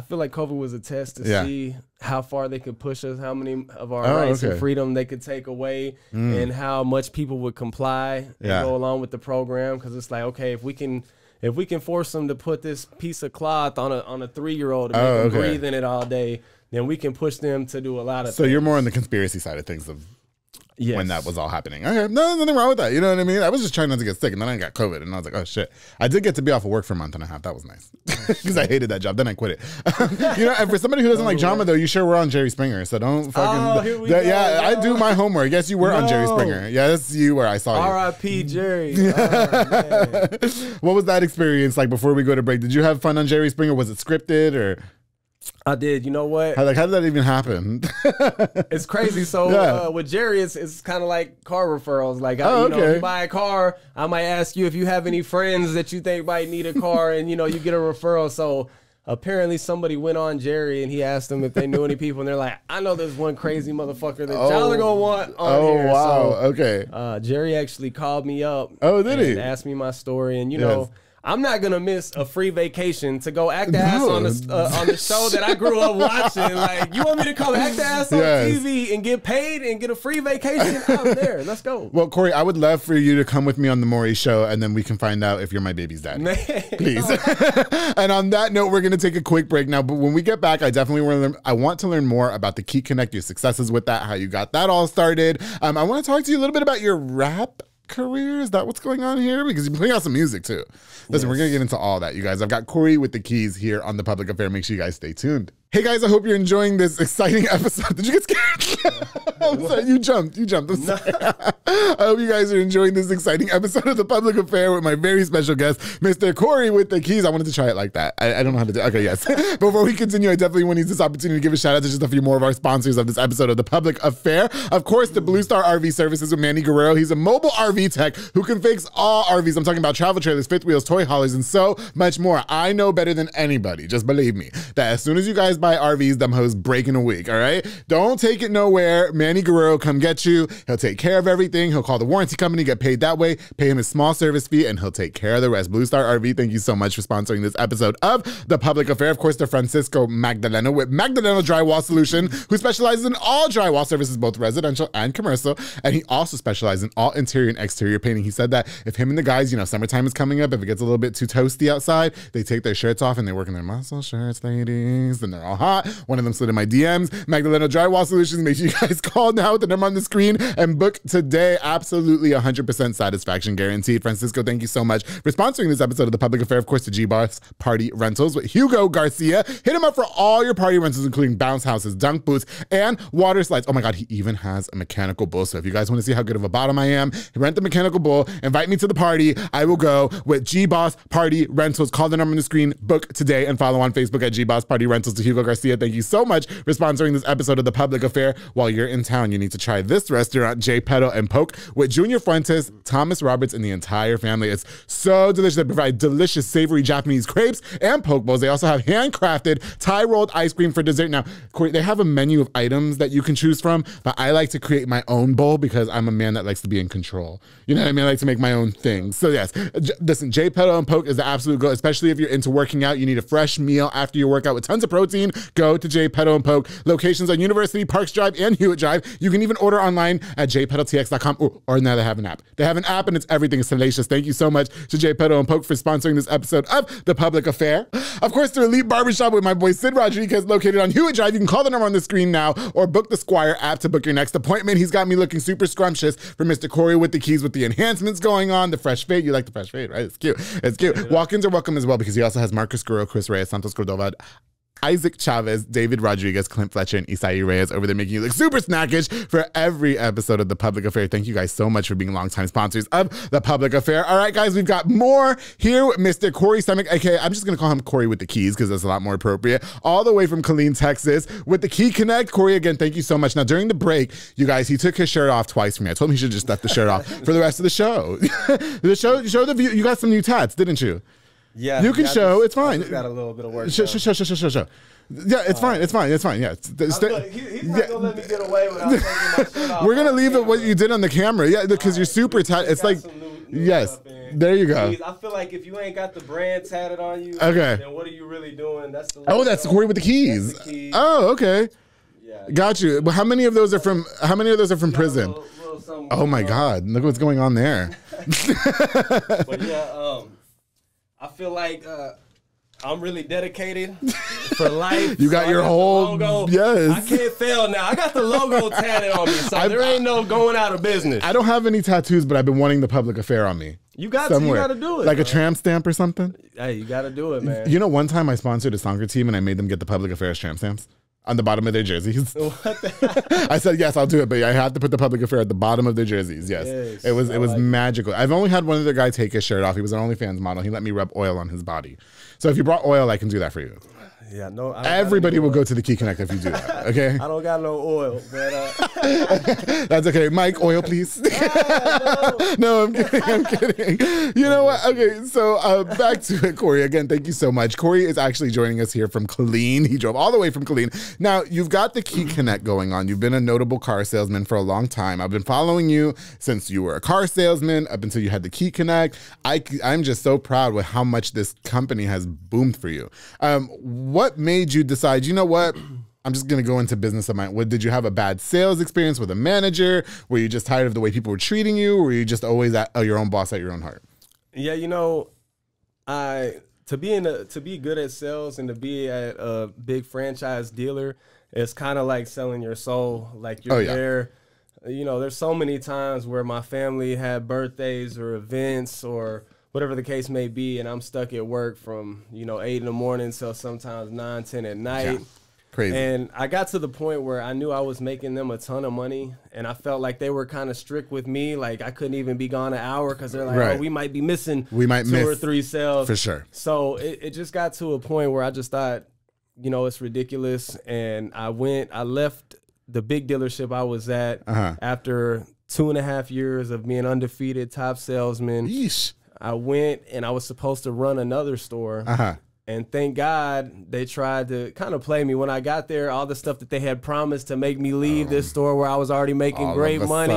feel like COVID was a test to see how far they could push us, how many of our rights and freedom they could take away, and how much people would comply and go along with the program. Because it's like, okay, if we can force them to put this piece of cloth on a 3-year-old and make them breathe in it all day, then we can push them to do a lot of So things. you're more on the conspiracy side of things of Yes. when that was all happening. Okay, no, nothing wrong with that. You know what I mean? I was just trying not to get sick, and then I got COVID, and I was like, oh shit. I did get to be off of work for a month and a half. That was nice because I hated that job. Then I quit it. You know, and for somebody who doesn't like drama, though, you sure were on Jerry Springer, so don't fucking. Here we go, yeah, yo. I do my homework. Yes, you were on Jerry Springer. Yes, you were. I saw you. R.I.P. Jerry. Oh, man. What was that experience like before we go to break? Did you have fun on Jerry Springer? Was it scripted or? I did. You know what? How did that even happen? It's crazy. So with Jerry, it's kind of like car referrals. Like, if you buy a car, I might ask you if you have any friends that you think might need a car, and you get a referral. So apparently somebody went on Jerry and he asked them if they knew any people, and they're like, I know there's one crazy motherfucker that y'all are gonna want on here. Wow. So, Okay. Jerry actually called me up. Oh, did he? And asked me my story, and I'm not gonna miss a free vacation to go act ass on the show that I grew up watching. Like, you want me to come act ass on TV and get paid and get a free vacation out there? Let's go. Well, Cory, I would love for you to come with me on the Maury show, and then we can find out if you're my baby's daddy. Man. Please. And on that note, we're gonna take a quick break now. But when we get back, I definitely want to learn more about the Key Connect, your successes with that, how you got that all started. I want to talk to you a little bit about your rap career. Is that what's going on here? Because you're putting out some music too. Listen, we're gonna get into all that, you guys. I've got Cory with the keys here on The Public Affair. Make sure you guys stay tuned. Hey guys, I hope you're enjoying this exciting episode. Did you get scared? I'm sorry, you jumped. I'm sorry. I hope you guys are enjoying this exciting episode of The Public Affair with my very special guest, Mr. Cory with the keys. I wanted to try it like that. I don't know how to do it. Okay, yes. Before we continue, I definitely want to use this opportunity to give a shout out to just a few more of our sponsors of this episode of The Public Affair. Of course, the Blue Star RV Services with Manny Guerrero. He's a mobile RV tech who can fix all RVs. I'm talking about travel trailers, fifth wheels, toy haulers, and so much more. I know better than anybody, just believe me, that as soon as you guys buy RVs, them hoes break in a week, all right? Don't take it nowhere. Manny Guerrero come get you. He'll take care of everything. He'll call the warranty company, get paid that way, pay him a small service fee, and he'll take care of the rest. Blue Star RV, thank you so much for sponsoring this episode of The Public Affair. Of course, to Francisco Magdaleno with Magdaleno Drywall Solution, who specializes in all drywall services, both residential and commercial, and he also specializes in all interior and exterior painting. He said that if him and the guys, you know, summertime is coming up, if it gets a little bit too toasty outside, they take their shirts off and they work in their muscle shirts, ladies, and they're all hot. One of them slid in my DMs. Magdaleno Drywall Solutions. Make sure you guys call now with the number on the screen and book today. Absolutely 100% satisfaction guaranteed. Francisco, thank you so much for sponsoring this episode of The Public Affair. Of course, the G-Boss Party Rentals with Hugo Garcia. Hit him up for all your party rentals, including bounce houses, dunk booths, and water slides. Oh my God, he even has a mechanical bull. So if you guys want to see how good of a bottom I am, rent the mechanical bull, invite me to the party. I will go with G-Boss Party Rentals. Call the number on the screen, book today, and follow on Facebook at G-Boss Party Rentals to Hugo Garcia. Thank you so much for sponsoring this episode of The Public Affair. While you're in town, you need to try this restaurant, J. Pedo and Poke, with Junior Fuentes, Thomas Roberts, and the entire family. It's so delicious. They provide delicious, savory Japanese crepes and poke bowls. They also have handcrafted Thai rolled ice cream for dessert. Now, Cory, they have a menu of items that you can choose from, but I like to create my own bowl because I'm a man that likes to be in control. You know what I mean? I like to make my own things. So yes, listen, J. Pedo and Poke is the absolute go, especially if you're into working out. You need a fresh meal after your workout with tons of protein. Go to J. Pedo and Poke. Locations on University, Parks Drive, and Hewitt Drive. You can even order online at jpedaltx.com, or now they have an app. They have an app and it's everything. It's salacious. Thank you so much to J. Pedo and Poke for sponsoring this episode of The Public Affair. Of course, the Elite Barbershop with my boy Sid Rodriguez, located on Hewitt Drive. You can call the number on the screen now or book the Squire app to book your next appointment. He's got me looking super scrumptious for Mr. Cory with the keys, with the enhancements going on, the fresh fade. You like the fresh fade, right? It's cute. It's cute. Yeah. Walk-ins are welcome as well because he also has Marcus Guerrero, Chris Reyes, Santos Cordova, Isaac Chavez, David Rodriguez, Clint Fletcher, and Isai Reyes over there making you look super snackish for every episode of The Public Affair. Thank you guys so much for being longtime sponsors of The Public Affair. All right, guys, we've got more here with Mr. Cory Simek, aka I'm just going to call him Cory with the keys because that's a lot more appropriate. All the way from Killeen, Texas with the Key Connect. Cory, again, thank you so much. Now, during the break, you guys, he took his shirt off twice for me. I told him he should just left the shirt off for the rest of the show. Show the view. You got some new tats, didn't you? Yeah. You can show. It's fine. I got a little bit of work. Show. Yeah, it's fine. It's fine. Yeah. He's not gonna let me get away without taking my shirt off. We're gonna leave it what you did on the camera. Yeah, because you're super tight. It's like, yes. There you go. I feel like if you ain't got the brand tatted on you, okay, then what are you really doing? That's the that's Cory with the keys. Oh, okay. Yeah. Got you. But how many of those are from prison? Oh my God! Look what's going on there. But yeah, I feel like I'm really dedicated for life. You got your whole logo. Yes. I can't fail now. I got the logo tatted on me, so there ain't no going out of business. I don't have any tattoos, but I've been wanting The Public Affair on me. You got to do it. Like a tramp stamp or something? Hey, you got to do it, man. You know, one time I sponsored a soccer team and I made them get The Public Affairs tramp stamps on the bottom of their jerseys. What the I said, yes, I'll do it, but I had to put The Public Affair at the bottom of their jerseys. Yes. It was magical. I've only had one other guy take his shirt off. He was an OnlyFans model. He let me rub oil on his body. So if you brought oil, I can do that for you. Yeah, no. Everybody will go to the Key Connect if you do that. Okay. I don't got no oil, but that's okay. Mike, oil, please. No, I'm kidding. I'm kidding. You know what? Okay, so back to it, Cory. Again, thank you so much. Cory is actually joining us here from Killeen. He drove all the way from Killeen. Now you've got the Key Connect going on. You've been a notable car salesman for a long time. I've been following you since you were a car salesman up until you had the Key Connect. I'm just so proud with how much this company has boomed for you. What made you decide, you know what, I'm just going to go into business of my own? Did you have a bad sales experience with a manager? Were you just tired of the way people were treating you? Or were you just always your own boss at your own heart? Yeah, you know, to be good at sales and to be at a big franchise dealer, it's kind of like selling your soul. Like you're there. You know, there's so many times where my family had birthdays or events or whatever the case may be, and I'm stuck at work from, 8 in the morning till sometimes 9, 10 at night. Crazy. And I got to the point where I knew I was making them a ton of money, and I felt like they were kind of strict with me. Like I couldn't even be gone an hour because they're like, Right. oh, we might be missing We might two miss or three sales. for sure. So it just got to a point where I just thought, you know, it's ridiculous. And I left the big dealership I was at after 2.5 years of being undefeated top salesman. Yeesh. I went and I was supposed to run another store. And thank God they tried to kind of play me. When I got there, all the stuff that they had promised to make me leave this store where I was already making great money,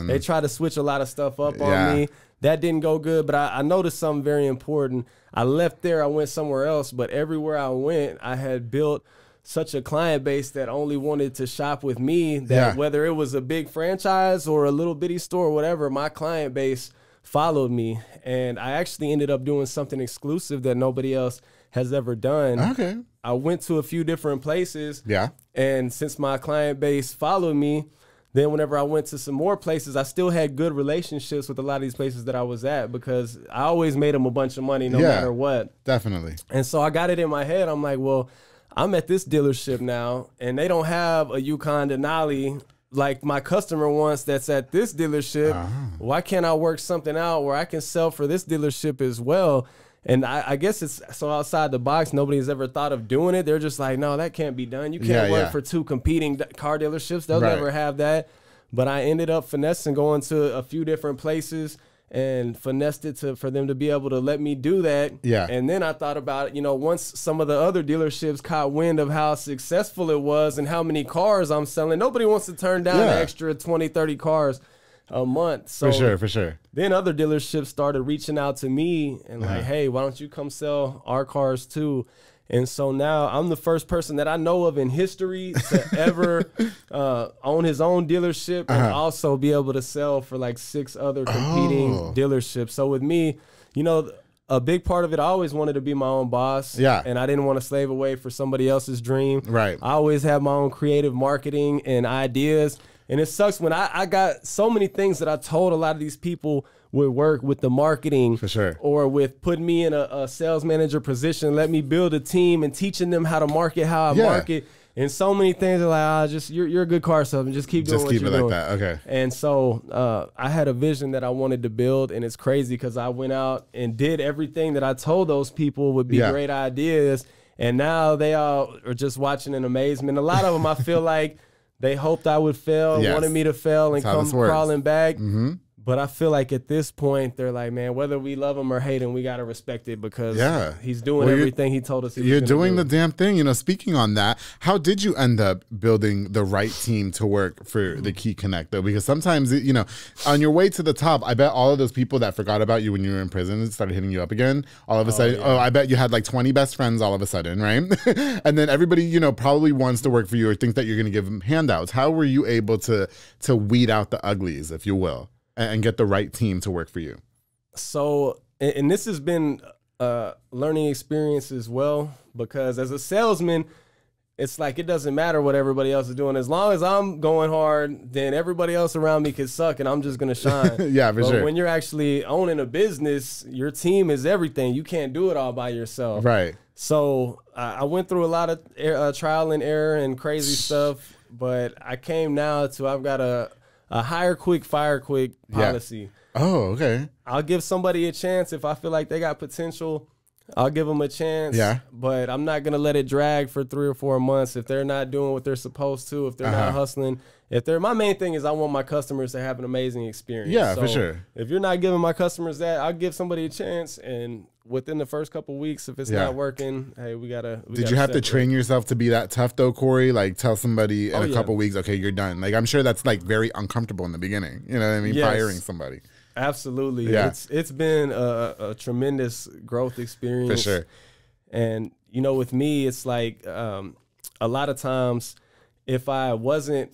they tried to switch a lot of stuff up on me. That didn't go good, but I noticed something very important. I left there, I went somewhere else, but everywhere I went, I had built such a client base that only wanted to shop with me that whether it was a big franchise or a little bitty store or whatever, my client base followed me. And I actually ended up doing something exclusive that nobody else has ever done. Okay. I went to a few different places. Yeah. And since my client base followed me, then whenever I went to some more places, I still had good relationships with a lot of these places that I was at because I always made them a bunch of money no matter what. Definitely. And so I got it in my head. I'm like, well, I'm at this dealership now, and they don't have a Yukon Denali like my customer wants that's at this dealership. Why can't I work something out where I can sell for this dealership as well? And I guess it's so outside the box. Nobody's ever thought of doing it. They're just like, no, that can't be done. You can't work for two competing car dealerships. They'll never have that. But I ended up finessing, going to a few different places and finessed it for them to be able to let me do that. Yeah. And then I thought about, you know, once some of the other dealerships caught wind of how successful it was and how many cars I'm selling, nobody wants to turn down an extra 20, 30 cars a month. So For sure. Then other dealerships started reaching out to me and like, hey, why don't you come sell our cars too? And so now I'm the first person that I know of in history to ever own his own dealership and also be able to sell for like 6 other competing dealerships. So with me, you know, a big part of it, I always wanted to be my own boss. And I didn't want to slave away for somebody else's dream. I always had my own creative marketing and ideas. And it sucks when I got so many things that I told a lot of these people would work with the marketing or with putting me in a sales manager position, let me build a team and teaching them how to market, how I market. And so many things are like, just you're a good car salesman. Just keep doing what you're doing. Like that. Okay. And so I had a vision that I wanted to build, and it's crazy because I went out and did everything that I told those people would be great ideas, and now they all are just watching in amazement. A lot of them, I feel like they hoped I would fail, wanted me to fail, and come crawling back. But I feel like at this point, they're like, man, whether we love him or hate him, we got to respect it because he's doing everything he told us he was You're gonna doing do. the damn thing. You know, speaking on that, how did you end up building the right team to work for the Key Connect, though? Because sometimes, you know, on your way to the top, I bet all of those people that forgot about you when you were in prison and started hitting you up again, all of a sudden, I bet you had like 20 best friends all of a sudden, right? And then everybody, you know, probably wants to work for you or thinks that you're going to give them handouts. How were you able to weed out the uglies, if you will, and get the right team to work for you? So, and this has been a learning experience as well, because as a salesman, it's like it doesn't matter what everybody else is doing. As long as I'm going hard, then everybody else around me can suck and I'm just going to shine. For sure. When you're actually owning a business, your team is everything. You can't do it all by yourself. So I went through a lot of trial and error and crazy stuff, but I came now to I've got a hire quick, fire quick policy. I'll give somebody a chance if I feel like they got potential. I'll give them a chance, but I'm not going to let it drag for 3 or 4 months if they're not doing what they're supposed to, if they're not hustling. My main thing is I want my customers to have an amazing experience. For sure. If you're not giving my customers that, I'll give somebody a chance, and within the first couple of weeks, if it's not working, hey, we gotta. Did you have to train yourself to be that tough though, Cory? Like tell somebody in a couple of weeks, okay, you're done. Like I'm sure that's like very uncomfortable in the beginning. You know what I mean? Firing somebody. Absolutely. It's been a tremendous growth experience. For sure. And, you know, with me, it's like a lot of times if I wasn't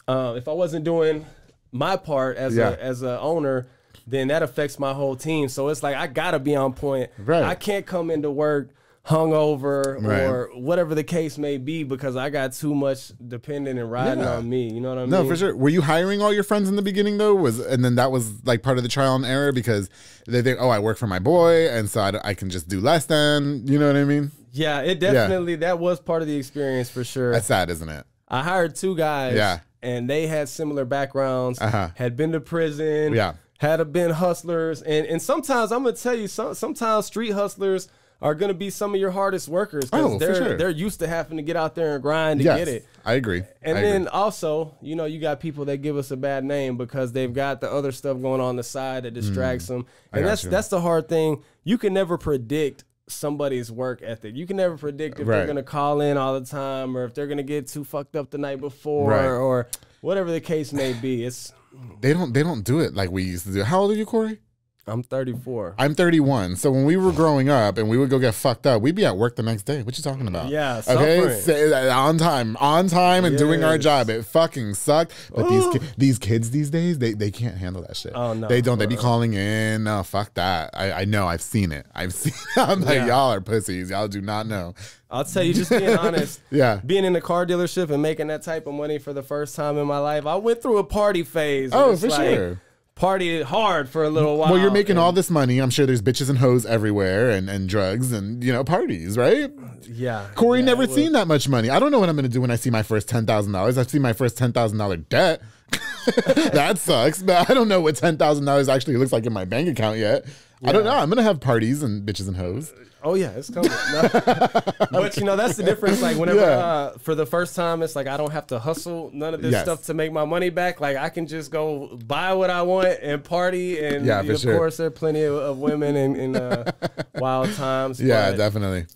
doing my part as a owner, then that affects my whole team. So it's like I got to be on point. I can't come into work hungover Right. or whatever the case may be, because I got too much dependent and riding on me. You know what I mean? No, for sure. Were you hiring all your friends in the beginning though? And then that was like part of the trial and error because they think, oh, I work for my boy, and so I can just do less than. You know what I mean? Yeah, it definitely that was part of the experience for sure. That's sad, isn't it? I hired 2 guys. Yeah. And they had similar backgrounds. Had been to prison. Yeah. Had been hustlers, and sometimes I'm gonna tell you, sometimes street hustlers are going to be some of your hardest workers because they're used to having to get out there and grind to get it. I agree. And then also, you know, you got people that give us a bad name because they've got the other stuff going on the side that distracts them. And that's the hard thing. You can never predict somebody's work ethic. You can never predict if they're going to call in all the time or if they're going to get too fucked up the night before or whatever the case may be. They don't do it like we used to do. How old are you, Cory? I'm 34. I'm 31. So when we were growing up and we would go get fucked up, we'd be at work the next day. What you talking about? Yeah, okay, on time and doing our job. It fucking sucked. But these kids these days, they can't handle that shit. Oh no, they don't. They be calling in. No, fuck that. I know. I've seen it. I'm like, y'all are pussies. Y'all do not know. I'll tell you, just being honest. Being in the car dealership and making that type of money for the first time in my life, I went through a party phase. Oh, for sure. Partied hard for a little while. Well, you're making all this money. I'm sure there's bitches and hoes everywhere and drugs and, you know, parties, right? Yeah. Cory never seen that much money. I don't know what I'm going to do when I see my first $10,000. I've seen my first $10,000 debt. That sucks. But I don't know what $10,000 actually looks like in my bank account yet. I don't know. I'm going to have parties and bitches and hoes. Oh, yeah, it's coming. But, you know, that's the difference. Like, whenever, for the first time, it's like I don't have to hustle none of this stuff to make my money back. Like, I can just go buy what I want and party. And, of course, there are plenty of women in wild times. Yeah, definitely.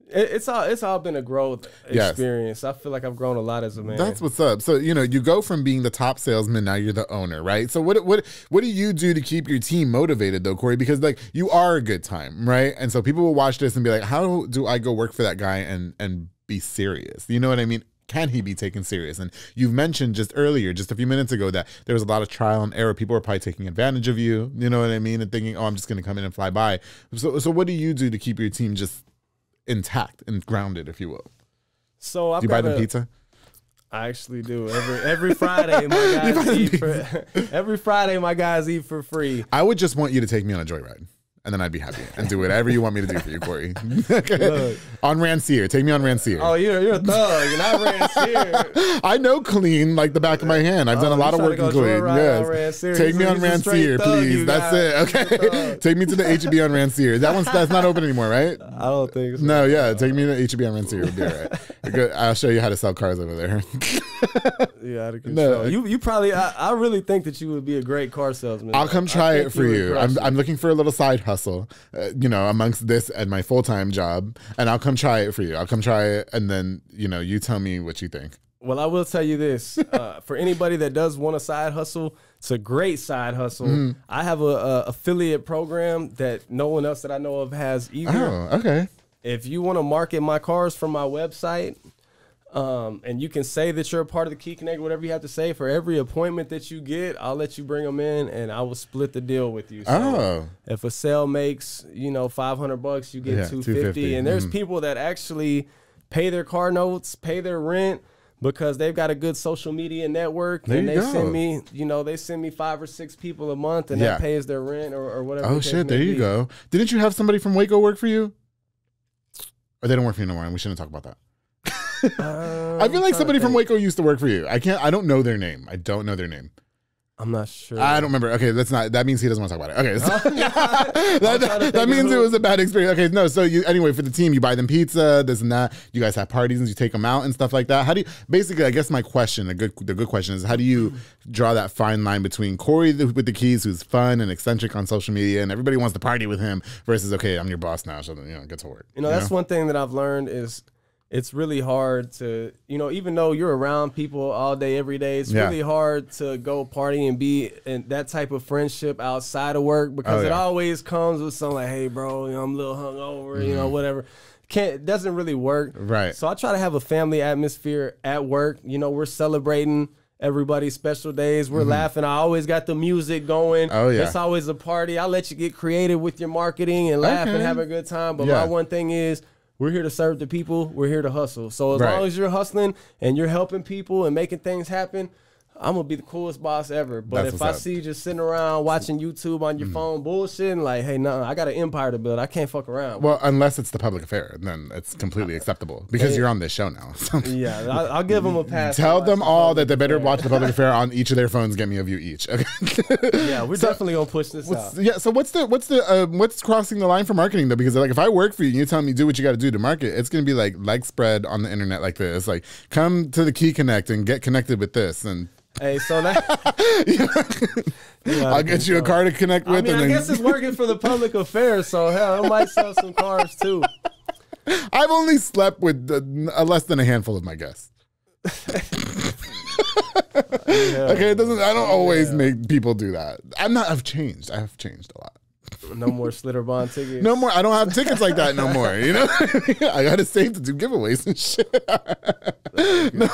It's all been a growth experience. I feel like I've grown a lot as a man. That's what's up. So, you know, you go from being the top salesman, now you're the owner, right? So what do you do to keep your team motivated though, Cory? Because like you are a good time, right? And so people will watch this and be like, how do I go work for that guy and be serious? You know what I mean? Can he be taken serious? And you've mentioned just earlier, just a few minutes ago, that there was a lot of trial and error. People are probably taking advantage of you, you know what I mean? And thinking, oh, I'm just going to come in and fly by. So what do you do to keep your team just intact and grounded, if you will? So I've do you buy them pizza? I actually do. Every Friday, my guys every Friday my guys eat for free. I would just want you to take me on a joyride, and then I'd be happy and do whatever you want me to do for you, Cory. Okay. On Rancier, take me on Rancier. Oh, you're a thug, and I'm Rancier. I know clean like the back of my hand. I've done a lot of work in clean. Yes, take me on Rancier, please. That's it. Okay, take me to the HEB on Rancier. That's not open anymore, right? I don't think so. No, yeah, take me to the HEB on Rancier. It'll be all right. Good. I'll show you how to sell cars over there. Yeah, out of control. No. You probably. I really think that you would be a great car salesman. I'll come try it for you. I'm looking for a little side hustle, you know, amongst this and my full-time job, and I'll come try it for you. I'll come try it, and then, you know, you tell me what you think. Well, I will tell you this. For anybody that does want a side hustle, it's a great side hustle. I have a affiliate program that no one else that I know of has either. Oh, okay. If you want to market my cars from my website, and you can say that you're a part of the Key Connect, whatever you have to say. For every appointment that you get, I'll let you bring them in, and I will split the deal with you. So if a sale makes, you know, $500, you get $250. And there's people that actually pay their car notes, pay their rent, because they've got a good social media network. Send me, you know, they send me 5 or 6 people a month, and that pays their rent or whatever. Oh shit, there you go. Didn't you have somebody from Waco work for you? Or they don't work for you no more, and we shouldn't talk about that. I feel like somebody from Waco used to work for you. I don't know their name. I don't know their name. I'm not sure. I don't remember. Okay, that means he doesn't want to talk about it. Okay. So, that means it was a bad experience. Okay, no, so anyway, for the team, you buy them pizza, this and that. You guys have parties and you take them out and stuff like that. How do you, basically, I guess my question, the good question is, how do you draw that fine line between Cory with the keys, who's fun and eccentric on social media and everybody wants to party with him, versus, okay, I'm your boss now, so, you know, get to work. You know, that's one thing that I've learned is, it's really hard to, you know, even though you're around people all day, every day, it's really hard to go party and be in that type of friendship outside of work, because it always comes with something like, hey, bro, you know, I'm a little hungover, you know, whatever. It doesn't really work. Right. So I try to have a family atmosphere at work. You know, we're celebrating everybody's special days. We're laughing. I always got the music going. Oh, yeah. It's always a party. I'll let you get creative with your marketing and laugh and have a good time. But my one thing is, we're here to serve the people. We're here to hustle. So as long as you're hustling and you're helping people and making things happen, I'm going to be the coolest boss ever. But if I see you just sitting around watching YouTube on your phone bullshitting, like, hey, no, I got an empire to build. I can't fuck around. Well, unless it's the public affair, then it's completely acceptable because you're on this show now. So. Yeah, I'll give them a pass. Tell them all that they better watch the public affair on each of their phones. Get me a view each. Okay. Yeah, we're definitely going to push this out. Yeah, so what's crossing the line for marketing though? Because like if I work for you and you tell me do what you got to do to market, it's going to be like spread on the internet like this. Like come to the Key Connect and get connected with this and. Hey, so that I'll get you a car to connect with. I guess it's working for the public affairs, so hell, I might sell some cars too. I've only slept with less than a handful of my guests. Okay, it doesn't. I don't always make people do that. I've changed. I have changed a lot. No more Slitter Bond tickets. No more. I don't have tickets like that no more. You know, I got to save to do giveaways and shit. No,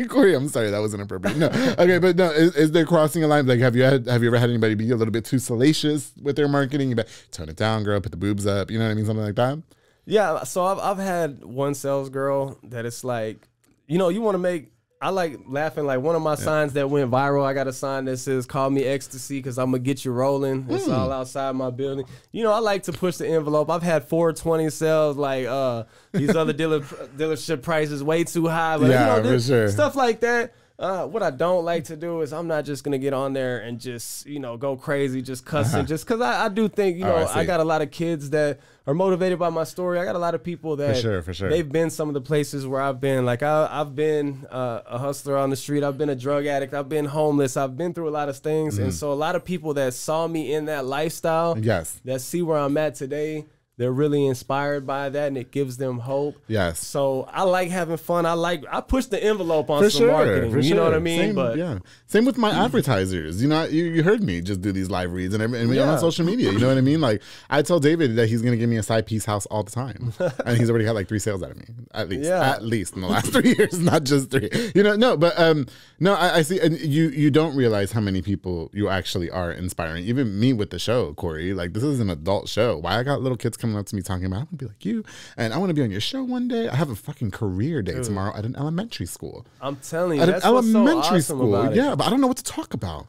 Cory, I'm sorry, that was inappropriate. No, okay, but no, is there crossing a line? Like, have you ever had anybody be a little bit too salacious with their marketing? You bet, tone it down, girl. Put the boobs up. You know what I mean? Something like that. Yeah. So I've had one sales girl that it's like, you want to make. I like laughing. Like one of my signs that went viral, I got a sign that says, call me ecstasy because I'm going to get you rolling. It's all outside my building. I like to push the envelope. I've had 420 sales, like these other dealership prices way too high. But, for sure. Stuff like that. What I don't like to do is I'm not just going to get on there and just, go crazy, just cussing. Just because I do think, I got a lot of kids that are motivated by my story. I got a lot of people that for sure. They've been some of the places where I've been. Like I've been a hustler on the street. I've been a drug addict. I've been homeless. I've been through a lot of things. And so a lot of people that saw me in that lifestyle, that see where I'm at today, they're really inspired by that, and it gives them hope. Yes. So I like having fun. I push the envelope on some marketing. You know what I mean? Same with my advertisers. You heard me just do these live reads and we on social media. You know what I mean? Like I tell David that he's gonna give me a side piece house all the time, and he's already had like 3 sales out of me at least in the last 3 years, not just 3. I see. And you don't realize how many people you actually are inspiring. Even me with the show, Cory. Like this is an adult show. Why I got little kids coming up to me talking about, I want to be like you, and I want to be on your show one day. I have a fucking career day tomorrow at an elementary school. I'm telling you, that's what's so awesome about it. Yeah, but I don't know what to talk about.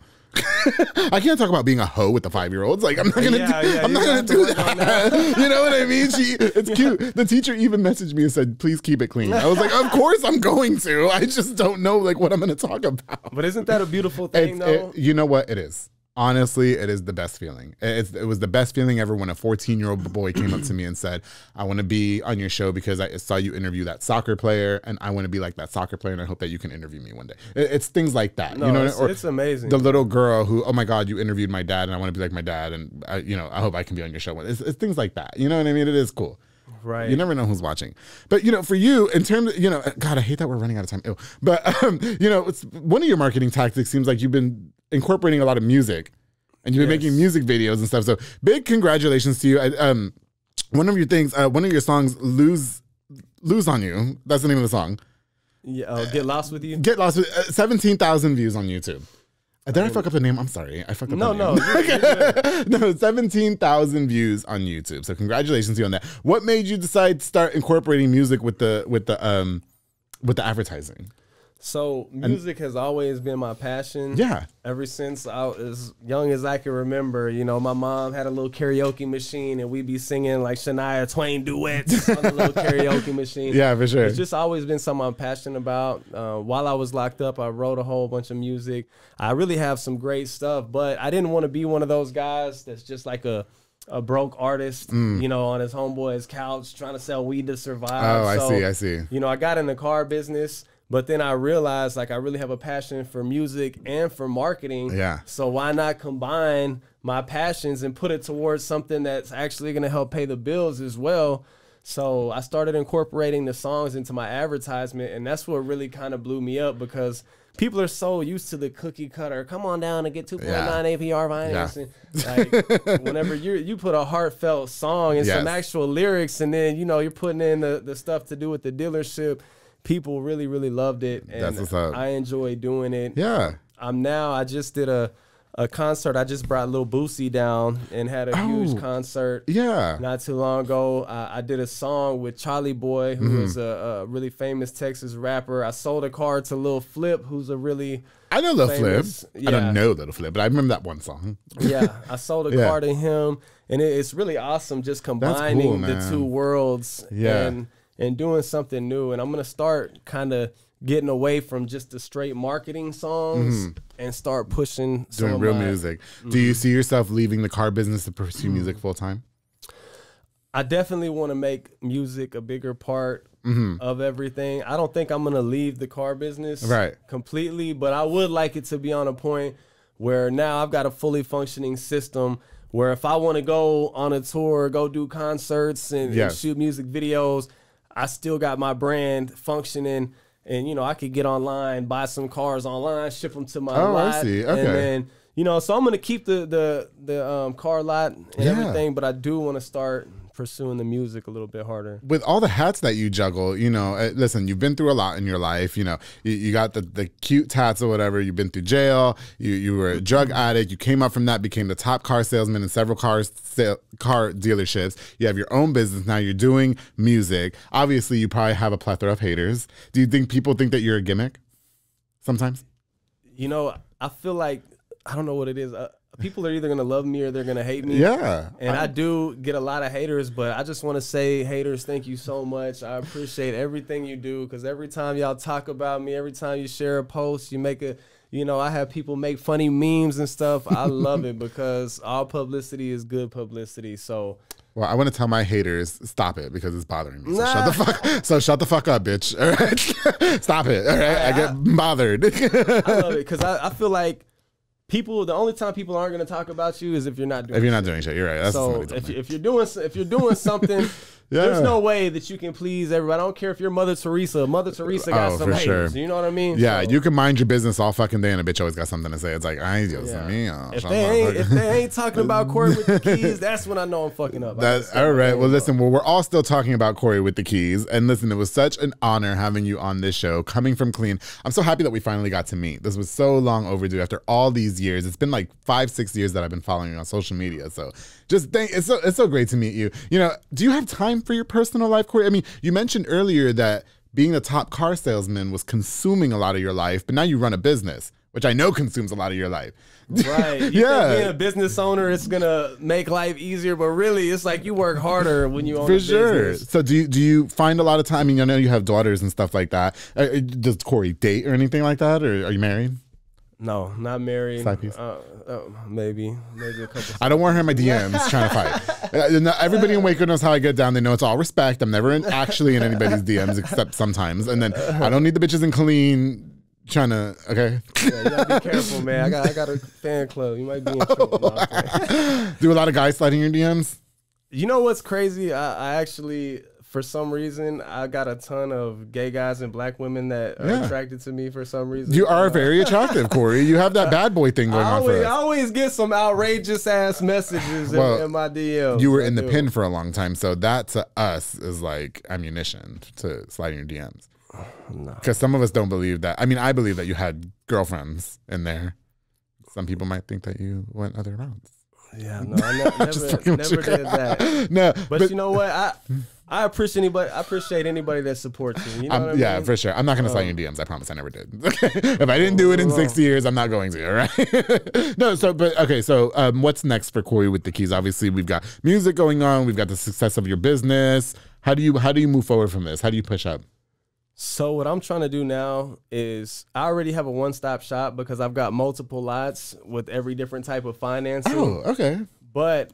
I can't talk about being a hoe with the 5-year-olds. Like I'm not gonna do that. You know what I mean? It's cute. The teacher even messaged me and said, "Please keep it clean." I was like, "Of course I'm going to. I just don't know like what I'm gonna talk about." But isn't that a beautiful thing, though? You know what? It is. Honestly, it is the best feeling. It was the best feeling ever when a 14-year-old boy came up to me and said, I want to be on your show because I saw you interview that soccer player and I want to be like that soccer player and I hope that you can interview me one day. It's things like that. No, it's amazing. The little girl who, oh my God, you interviewed my dad and I want to be like my dad and I hope I can be on your show. It's things like that. You know what I mean? It is cool. Right. You never know who's watching. But, for you, in terms of, God, I hate that we're running out of time. Ew. But, it's one of your marketing tactics seems like you've been incorporating a lot of music. And you've been making music videos and stuff. So big congratulations to you. One of your songs, Lose on You. That's the name of the song. Yeah, Get Lost With You? Get Lost with 17,000 views on YouTube. Did I fuck up the name? I'm sorry. I fucked up the name. No. No, 17,000 views on YouTube. So congratulations to you on that. What made you decide to start incorporating music with the advertising? So music has always been my passion. Yeah. Ever since I was as young as I can remember, my mom had a little karaoke machine and we'd be singing like Shania Twain duets on the little karaoke machine. Yeah, for sure. It's just always been something I'm passionate about. While I was locked up, I wrote a whole bunch of music. I really have some great stuff, but I didn't want to be one of those guys that's just like a broke artist, on his homeboy's couch trying to sell weed to survive. Oh, I see. I got in the car business. But then I realized like I really have a passion for music and for marketing. Yeah. So why not combine my passions and put it towards something that's actually going to help pay the bills as well? So I started incorporating the songs into my advertisement, and that's what really kind of blew me up because people are so used to the cookie cutter. Come on down and get 2.9 APR financing. Like whenever you put a heartfelt song and some actual lyrics, and then you're putting in the stuff to do with the dealership. People really, really loved it, and That's what's up. I enjoy doing it. Yeah. I just did a a concert. I just brought Lil Boosie down and had a huge concert. Yeah. Not too long ago. I did a song with Charlie Boy, who is a really famous Texas rapper. I sold a car to Lil Flip, who's a really I know Lil Flip. Yeah. I don't know Lil Flip, but I remember that one song. Yeah, I sold a car to him, and it's really awesome just combining the two worlds and doing something new. And I'm going to start kind of getting away from just the straight marketing songs and start pushing doing real music. Do you see yourself leaving the car business to pursue music full time? I definitely want to make music a bigger part of everything. I don't think I'm going to leave the car business completely, but I would like it to be on a point where now I've got a fully functioning system where if I want to go on a tour, go do concerts and shoot music videos, I still got my brand functioning. And, you know, I could get online, buy some cars online, ship them to my lot. I see. Okay. And then, you know, so I'm going to keep the car lot and everything, but I do want to start pursuing the music a little bit harder. With all the hats that you juggle, you know, listen, you've been through a lot in your life. You know, you got the cute tats or whatever. You've been through jail. You were a drug addict. You came up from that, became the top car salesman in several car dealerships. You have your own business now. You're doing music. Obviously, you probably have a plethora of haters. Do you think people think that you're a gimmick sometimes? You know, I feel like, I don't know what it is. People are either going to love me or they're going to hate me. Yeah. And I do get a lot of haters, but I just want to say, haters, thank you so much. I appreciate everything you do, because every time y'all talk about me, every time you share a post, you make a, you know, I have people make funny memes and stuff. I love it because all publicity is good publicity. So, well, I want to tell my haters, stop it, because it's bothering me. So shut the fuck up, bitch. All right? Stop it. All right? I get bothered. I love it because I feel like people, the only time people aren't going to talk about you is if you're not doing shit. You're right. That's so if you're doing something, there's no way that you can please everybody. I don't care if you're Mother Teresa. Mother Teresa got some haters. Sure. You know what I mean? Yeah, so, you can mind your business all fucking day and a bitch always got something to say. It's like, I just me. If they ain't talking about Cory with the keys, that's when I know I'm fucking up. All right. Well, listen, we're all still talking about Cory with the keys. And listen, it was such an honor having you on this show, coming from clean. I'm so happy that we finally got to meet. This was so long overdue after all these years. It's been like 5-6 years that I've been following you on social media. So it's so great to meet you. You know, do you have time for your personal life, Cory? I mean, you mentioned earlier that being a top car salesman was consuming a lot of your life, but now you run a business, which I know consumes a lot of your life. Right. You think being a business owner, it's going to make life easier, but really it's like you work harder when you own a business. So do you find a lot of time? I mean, I know you have daughters and stuff like that. Does Cory date or anything like that? Or are you married? No, not married. Side piece? Maybe a couple. I don't want her in my DMs trying to fight. Everybody in Waco knows how I get down. They know it's all respect. I'm never actually in anybody's DMs except sometimes. And then I don't need the bitches in Colleen trying to, okay? Yeah, you gotta be careful, man. I got a fan club. You might be in trouble. Do a lot of guys sliding your DMs? You know what's crazy? I actually, for some reason, I got a ton of gay guys and black women that are attracted to me for some reason. You are very attractive, Cory. You have that bad boy thing going on for us. I always get some outrageous ass messages in my DMs. You were in the pin for a long time, so that to us is like ammunition to sliding your DMs. Because some of us don't believe that. I mean, I believe that you had girlfriends in there. Some people might think that you went other rounds. Yeah, no, I never did that. No, but you know what? I appreciate anybody that supports me. You know what I mean? For sure. I'm not going to slide your DMs. I promise I never did. Okay. If I didn't do it in 6 years, I'm not going to. All right. No. So what's next for Cory with the keys? Obviously, we've got music going on. We've got the success of your business. How do you move forward from this? How do you push up? So what I'm trying to do now is I already have a one-stop shop because I've got multiple lots with every different type of financing. Oh, okay. But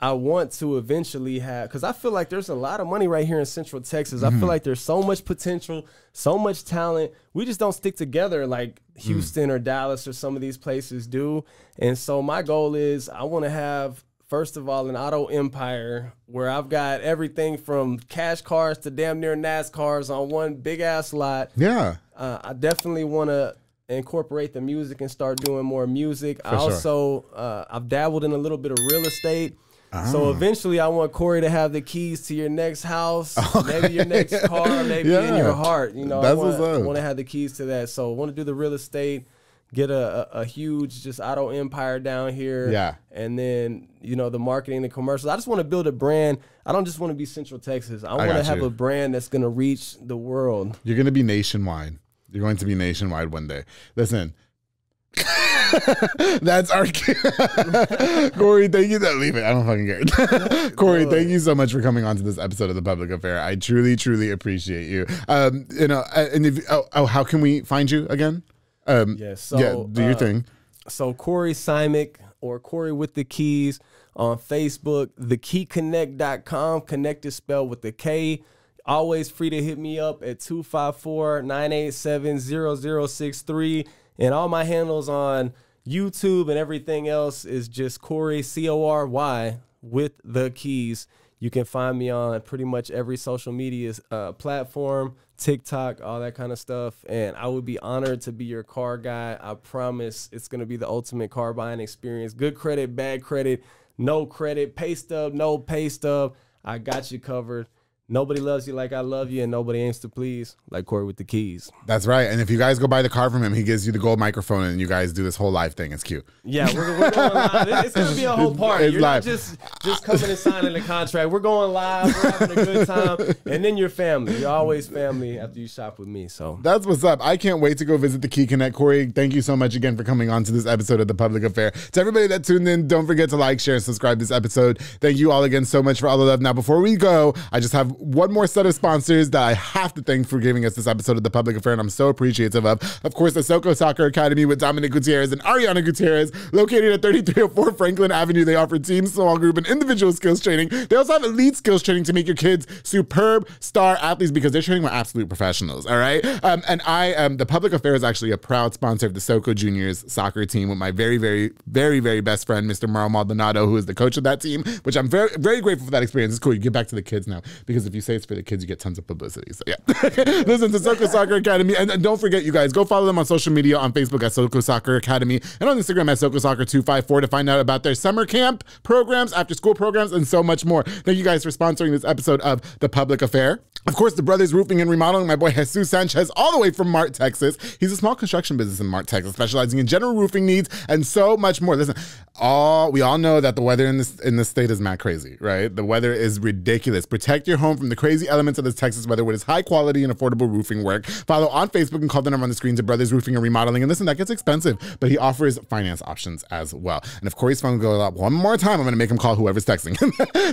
I want to eventually have, because I feel like there's a lot of money right here in Central Texas. I feel like there's so much potential, so much talent. We just don't stick together like Houston or Dallas or some of these places do. And so my goal is I want to have, first of all, an auto empire where I've got everything from cash cars to damn near NASCARs on one big ass lot. Yeah. I definitely want to incorporate the music and start doing more music. I've dabbled in a little bit of real estate. So eventually I want Cory to have the keys to your next house, maybe your next car, maybe in your heart. You know, I want to have the keys to that. So I want to do the real estate, get a huge just auto empire down here. Yeah. And then, the marketing and commercials. I just want to build a brand. I don't just want to be Central Texas. I want to have a brand that's going to reach the world. You're going to be nationwide. You're going to be nationwide one day. Listen. That's our Cory, thank you. Leave it. I don't fucking care. Cory, thank you so much for coming on to this episode of The Public Affair. I truly, truly appreciate you. And if how can we find you again? Do your thing. So Cory Simek, or Cory with the Keys, on Facebook, thekeyconnect.com. Connect is spelled with the K. Always free to hit me up at 254-987-0063. And all my handles on YouTube and everything else is just Cory, Cory, with the Keys. You can find me on pretty much every social media platform, TikTok, all that kind of stuff. And I would be honored to be your car guy. I promise it's going to be the ultimate car buying experience. Good credit, bad credit, no credit, pay stub, no pay stub. I got you covered. Nobody loves you like I love you, and nobody aims to please like Cory with the Keys. That's right. And if you guys go buy the car from him, he gives you the gold microphone, and you guys do this whole live thing. It's cute. Yeah, we're going live. It's going to be a whole party. You're live. Not just coming and signing the contract. We're going live. We're having a good time. And then you're family. You're always family after you shop with me. So that's what's up. I can't wait to go visit the Key Connect. Cory, thank you so much again for coming on to this episode of The Public Affair. To everybody that tuned in, don't forget to like, share, and subscribe this episode. Thank you all again so much for all the love. Now, before we go, I just have one more set of sponsors that I have to thank for giving us this episode of The Public Affair, and I'm so appreciative of. Of course, the Soko Soccer Academy with Dominic Gutierrez and Ariana Gutierrez, located at 3304 Franklin Avenue. They offer team, small group, and individual skills training. They also have elite skills training to make your kids superb star athletes, because they're training with absolute professionals, all right? And The Public Affair is actually a proud sponsor of the Soko Juniors soccer team with my very, very, very, very best friend, Mr. Mauro Maldonado, who is the coach of that team, which I'm very, very grateful for that experience. It's cool. You get back to the kids now, because if you say it's for the kids, you get tons of publicity. So yeah, listen to Soko Soccer Academy, and don't forget, you guys, go follow them on social media, on Facebook at Soko Soccer Academy, and on Instagram at Soko Soccer 254 to find out about their summer camp programs, after school programs, and so much more. Thank you guys for sponsoring this episode of The Public Affair. Of course, the Brothers Roofing and Remodeling, my boy Jesus Sanchez, all the way from Mart, Texas. He's a small construction business in Mart, Texas, specializing in general roofing needs and so much more. Listen, we all know that the weather in this state is mad crazy, right? The weather is ridiculous. Protect your home from the crazy elements of this Texas weather with its high quality and affordable roofing work. Follow on Facebook and call the number on the screen to Brothers Roofing and Remodeling. And listen, that gets expensive, but he offers finance options as well. And if Cory's phone goes up one more time, I'm going to make him call whoever's texting.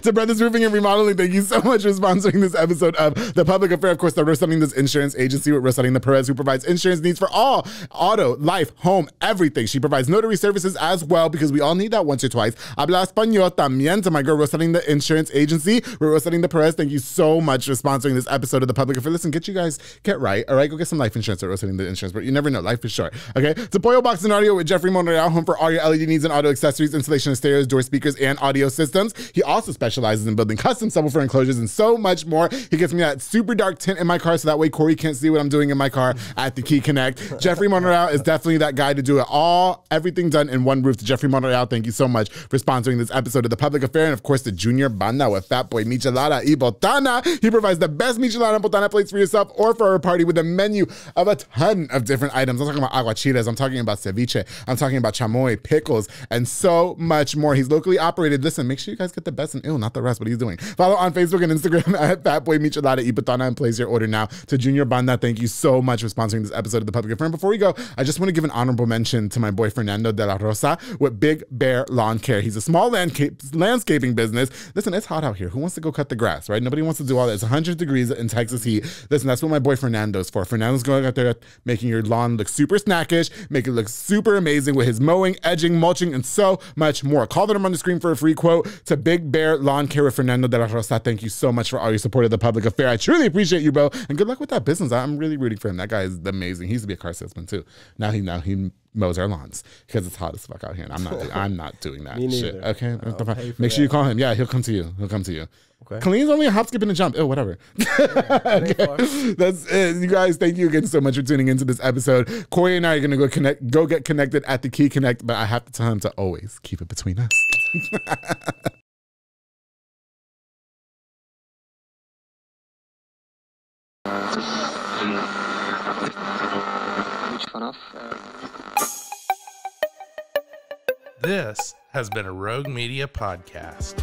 To Brothers Roofing and Remodeling, thank you so much for sponsoring this episode of The Public Affair. Of course, the Rosalinda's this insurance agency with Rosalinda Perez, who provides insurance needs for all auto, life, home, everything. She provides notary services as well, because we all need that once or twice. Habla español también, to my girl Rosalinda Insurance Agency with Rosalinda Perez. Thank you so much for sponsoring this episode of The Public Affair. Listen, get right, all right? Go get some life insurance at Rosalinda Insurance, but you never know. Life is short, okay? To Pollo Box and Audio with Jeffrey Monreal, home for all your LED needs and auto accessories, installation of stereos, door speakers, and audio systems. He also specializes in building custom subwoofer enclosures and so much more. He gets me that super dark tint in my car, so that way Cory can't see what I'm doing in my car at the Key Connect. Jeffrey Monreal is definitely that guy to do it all, everything done in one roof. To Jeffrey Monreal, thank you so much for sponsoring this episode of The Public Affair. And of course, the Junior Banda with Fat Boy Michelada y Botana. He provides the best Michelada and Botana plates for yourself or for a party, with a menu of a ton of different items. I'm talking about aguachiles, I'm talking about ceviche, I'm talking about chamoy, pickles, and so much more. He's locally operated. Listen, make sure you guys get the best, and not the rest, what he's doing. Follow on Facebook and Instagram at Fatboy Michelada y Botana and place your order now. To Junior Banda, thank you so much for sponsoring this episode of The Public Affair. And before we go, I just want to give an honorable mention to my boy Fernando de la Rosa with Big Bear Lawn Care. He's a small landscaping business. Listen, it's hot out here. Who wants to go cut the grass, right? Nobody wants to do all that. It's 100 degrees in Texas heat. Listen, that's what my boy Fernando's for. Fernando's going out there making your lawn look super snackish, make it look super amazing with his mowing, edging, mulching, and so much more. Call the number on the screen for a free quote. To Big Bear Lawn Care with Fernando de la Rosa. Thank you so much for all your support of The Public Affair. I truly appreciate you, bro. And good luck with that business. I'm really rooting for him. That guy is amazing. He used to be a car salesman too. Now he mows our lawns because it's hot as fuck out here. And I'm not doing that shit. Okay. Make sure you call him. Yeah, he'll come to you. Okay. Colleen's only a hop, skip, and a jump. Whatever. Okay. That's it. You guys, thank you again so much for tuning into this episode. Cory and I are gonna go get connected at the Key Connect, but I have to tell him to always keep it between us. Which one off? This has been a Rogue Media podcast.